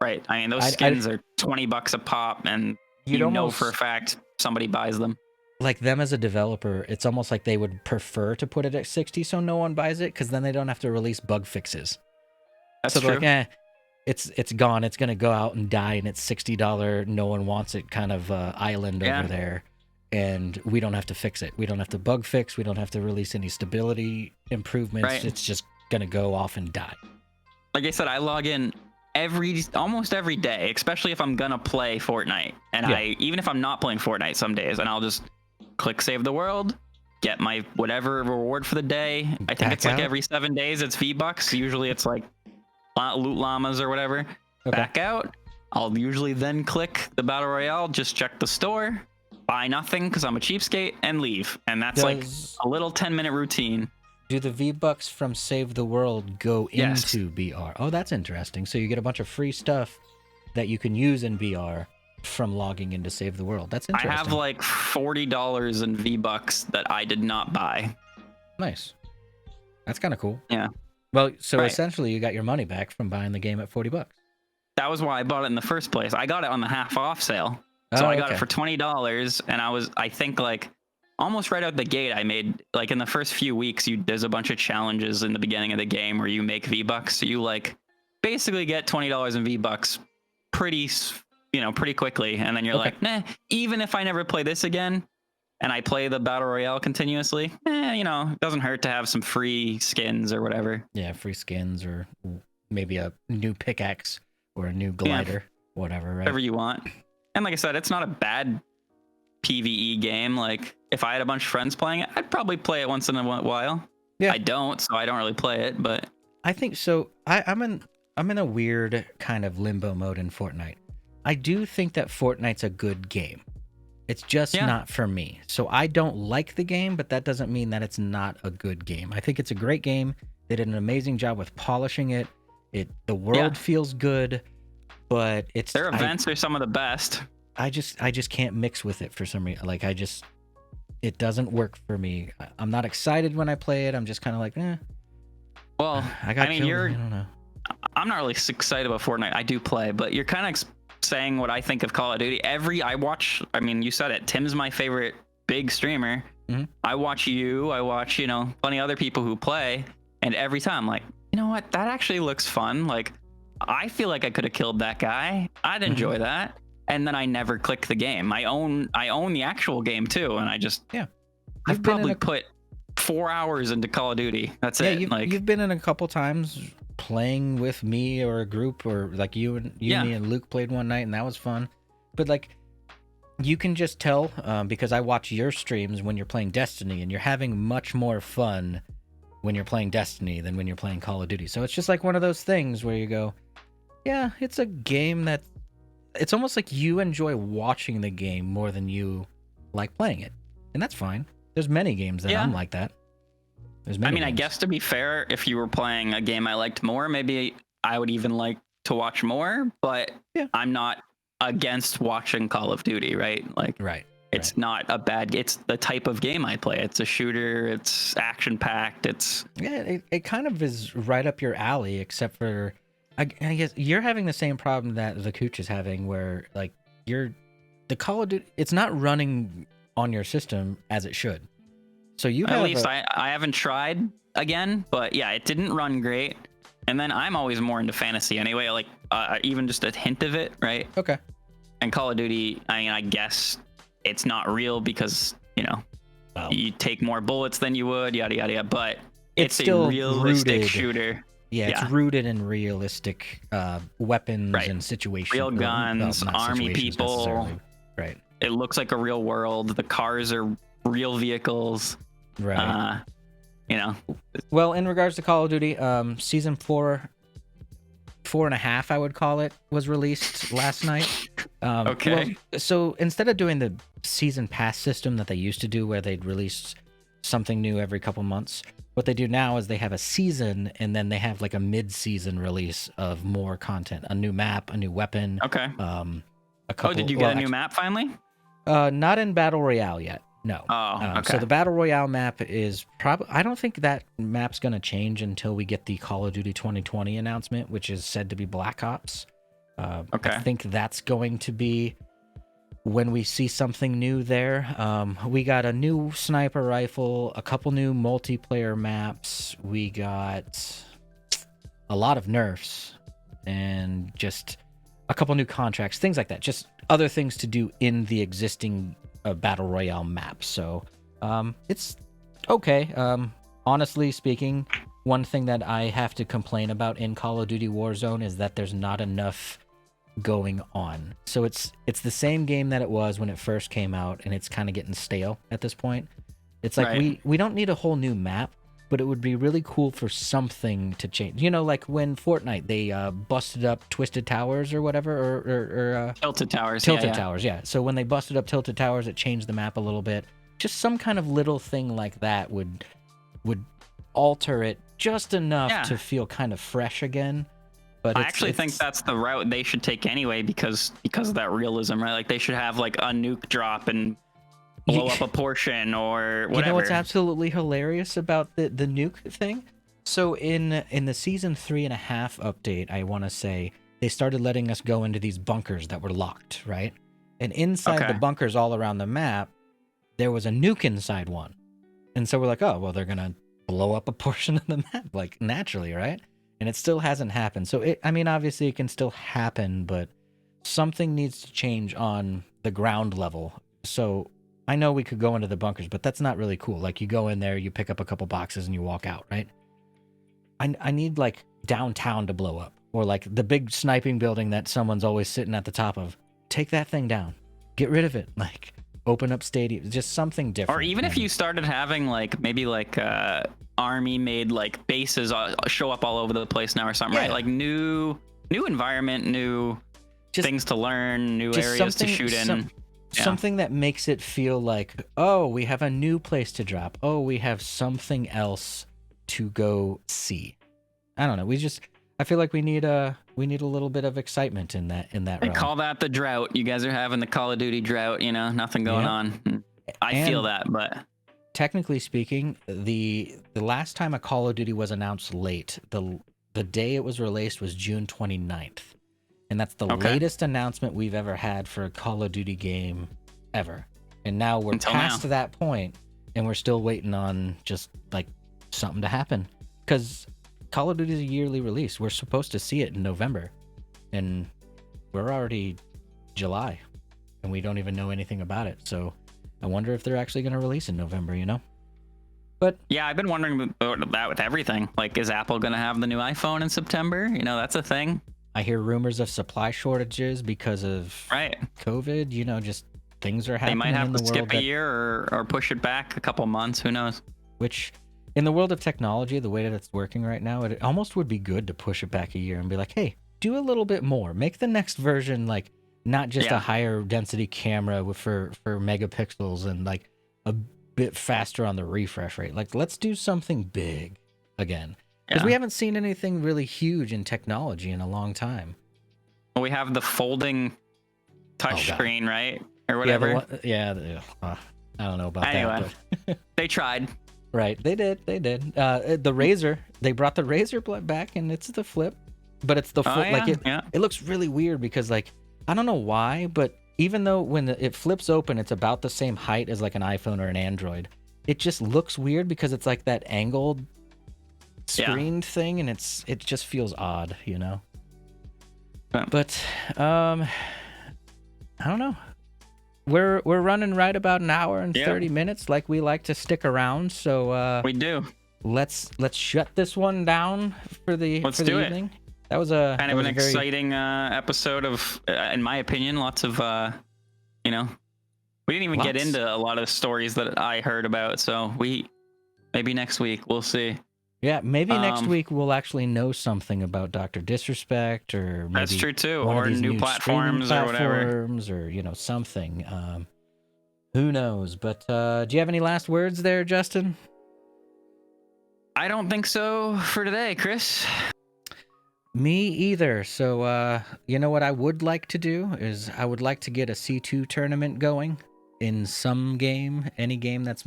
Right. I mean, those skins are $20 a pop, and you know for a fact somebody buys them. Like them as a developer, it's almost like they would prefer to put it at 60 so no one buys it, because then they don't have to release bug fixes. That's true. Like, it's gone. It's going to go out and die, and it's $60, no one wants it kind of island over there. And we don't have to fix it. We don't have to bug fix. We don't have to release any stability improvements. Right. It's just going to go off and die. Like I said, I log in almost every day, especially if I'm going to play Fortnite. And even if I'm not playing Fortnite some days, and I'll just click Save the World, get my whatever reward for the day. I think it's like every 7 days it's V-Bucks. Usually it's like loot llamas or whatever. Okay. Back out. I'll usually then click the Battle Royale, just check the store, buy nothing because I'm a cheapskate, and leave. And that's like a little 10-minute routine. Do the V-Bucks from Save the World go into BR? Oh, that's interesting. So you get a bunch of free stuff that you can use in BR from logging into Save the World. That's interesting. I have like $40 in V-Bucks that I did not buy. Nice. That's kind of cool. Yeah. Well, so essentially you got your money back from buying the game at $40. That was why I bought it in the first place. I got it on the half off sale. So I got it for $20, and I think like almost right out the gate, I made like in the first few weeks, there's a bunch of challenges in the beginning of the game where you make V-Bucks. So you like basically get $20 in V-Bucks pretty quickly. And then you're like, nah, even if I never play this again and I play the Battle Royale continuously, it doesn't hurt to have some free skins or whatever. Yeah, free skins or maybe a new pickaxe or a new glider, whatever, right? Whatever you want. And like I said, it's not a bad PvE game. Like if I had a bunch of friends playing it, I'd probably play it once in a while. Yeah. I don't, so I don't really play it, but I think so. I'm in a weird kind of limbo mode in Fortnite. I do think that Fortnite's a good game. It's just not for me. So I don't like the game, but that doesn't mean that it's not a good game. I think it's a great game. They did an amazing job with polishing it. The world feels good, but their events are some of the best. I just can't mix with it for some reason. Like it doesn't work for me. I'm not excited when I play it. I'm just kind of like, Well, I don't know. I'm not really excited about Fortnite. I do play, but you're kind of saying what I think of Call of Duty. You said it. Tim's my favorite big streamer. Mm-hmm. I watch plenty of other people who play, and every time I'm like, you know what? That actually looks fun. Like, I feel like I could have killed that guy. I'd enjoy that. And then I never click the game. I own the actual game too, and I've probably put 4 hours into Call of Duty. That's it. You've been in a couple times playing with me or a group, or like me and Luke played one night, and that was fun. But like, you can just tell because I watch your streams when you're playing Destiny, and you're having much more fun when you're playing Destiny than when you're playing Call of Duty. So it's just like one of those things where you go, yeah, it's a game that it's almost like you enjoy watching the game more than you like playing it. And that's fine. There's many games that I'm like that. There's many games. I guess to be fair, if you were playing a game I liked more, maybe I would even like to watch more, but I'm not against watching Call of Duty, right? Like, it's not a bad, it's the type of game I play. It's a shooter, it's action packed, it's... Yeah, it kind of is right up your alley, except for, I guess you're having the same problem that the Cooch is having, where like the Call of Duty, it's not running on your system as it should. So you at least I haven't tried again, but yeah, it didn't run great. And then I'm always more into fantasy anyway, like even just a hint of it, right? Okay. And Call of Duty, I mean, I guess it's not real because, you know, you take more bullets than you would, yada, yada, yada, but it's still a realistic shooter. Yeah, it's rooted in realistic weapons and situations. Real guns, army people. Right. It looks like a real world. The cars are real vehicles. Right. You know. Well, in regards to Call of Duty, season 4.5, I would call it, was released last night. Okay. Well, so instead of doing the season pass system that they used to do, where they'd release something new every couple months, what they do now is they have a season, and then they have like a mid-season release of more content, a new map, a new weapon. Okay. A couple, did you get a new map finally? Not in Battle Royale yet. No. Oh, okay. So the Battle Royale map is probably... I don't think that map's going to change until we get the Call of Duty 2020 announcement, which is said to be Black Ops. Okay. I think that's going to be when we see something new there. We got a new sniper rifle, a couple new multiplayer maps. We got a lot of nerfs and just a couple new contracts, things like that. Just other things to do in the existing Battle Royale map. So it's okay. Honestly speaking, one thing that I have to complain about in Call of Duty Warzone is that there's not enough going on. So it's the same game that it was when it first came out, and it's kind of getting stale at this point. It's like we don't need a whole new map, but it would be really cool for something to change. You know, like when Fortnite, they busted up Twisted Towers or whatever, or Tilted Towers. Towers, yeah. So when they busted up Tilted Towers, it changed the map a little bit. Just some kind of little thing like that would alter it just enough to feel kind of fresh again. But I actually think that's the route they should take anyway, because of that realism, right? Like they should have like a nuke drop and blow up a portion or whatever. You know what's absolutely hilarious about the nuke thing? So in the season 3.5 update, I want to say they started letting us go into these bunkers that were locked, right? And inside the bunkers all around the map, there was a nuke inside one. And so we're like, oh, well, they're going to blow up a portion of the map, like naturally, right? And it still hasn't happened. So, I mean, obviously it can still happen, but something needs to change on the ground level. So I know we could go into the bunkers, but that's not really cool. Like you go in there, you pick up a couple boxes and you walk out, right? I need like downtown to blow up, or like the big sniping building that someone's always sitting at the top of. Take that thing down. Get rid of it. Like open up stadiums, just something different. Or even if you started having like maybe like army made like bases show up all over the place now or something, right? Like new environment, new things to learn, new areas to shoot in. Something that makes it feel like, oh, we have a new place to drop. Oh, we have something else to go see. I don't know. I feel like we need a little bit of excitement in that They call that the drought. You guys are having the Call of Duty drought, you know, nothing going on. I feel that, but technically speaking, the last time a Call of Duty was announced late, the day it was released was June 29th. And that's the latest announcement we've ever had for a Call of Duty game ever. And now we're past that point, and we're still waiting on just like something to happen. Because Call of Duty is a yearly release. We're supposed to see it in November, and we're already July, and we don't even know anything about it. So I wonder if they're actually going to release in November, you know? But yeah, I've been wondering about that with everything. Like, is Apple going to have the new iPhone in September? You know, that's a thing. I hear rumors of supply shortages because of COVID. You know, just things are happening. They might have in the to world skip a year or push it back a couple months. Who knows? Which in the world of technology, the way that it's working right now, it almost would be good to push it back a year and be like, hey, do a little bit more. Make the next version like not just a higher density camera for megapixels and like a bit faster on the refresh rate. Like, let's do something big again. Because we haven't seen anything really huge in technology in a long time. Well, we have the folding touchscreen, right? Or whatever. I don't know about that. But they tried. Right, they did. The Razor, they brought the Razor back, and it's the Flip, but it's the full. It looks really weird because like I don't know why, but even though when it flips open, it's about the same height as like an iPhone or an Android. It just looks weird because it's like that angled screened thing, and it just feels odd, you know. But I don't know. We're running right about an hour and 30 minutes, like we like to stick around. So we do. Let's shut this one down for the evening. That was a kind of an exciting episode of, in my opinion, lots of we didn't even get into a lot of stories that I heard about. So maybe next week we'll see. Yeah, maybe next week we'll actually know something about Dr. Disrespect, or maybe that's true too, or new platforms or whatever, or something. Who knows? But do you have any last words there, Justin? I don't think so for today, Chris. Me either. So you know what I would like to do is I would like to get a C2 tournament going in some game, any game that's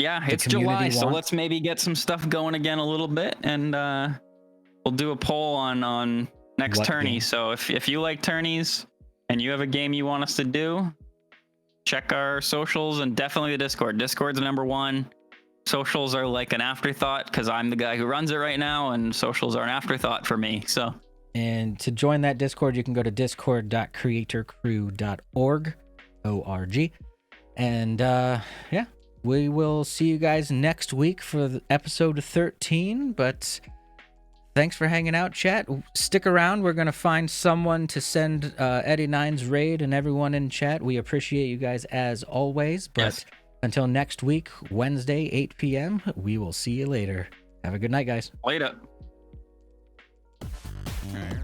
it's July, so let's maybe get some stuff going again a little bit, and we'll do a poll on next tourney. So if you like tourneys and you have a game you want us to do, check our socials and definitely the Discord. Discord's number one. Socials are like an afterthought because I'm the guy who runs it right now, and socials are an afterthought for me. So, and to join that Discord, you can go to discord.creatorcrew.org, O-R-G, and we will see you guys next week for episode 13. But thanks for hanging out, chat. Stick around. We're going to find someone to send Eddie Nine's raid and everyone in chat. We appreciate you guys as always. But until next week, Wednesday, 8 p.m., we will see you later. Have a good night, guys. Later. All right.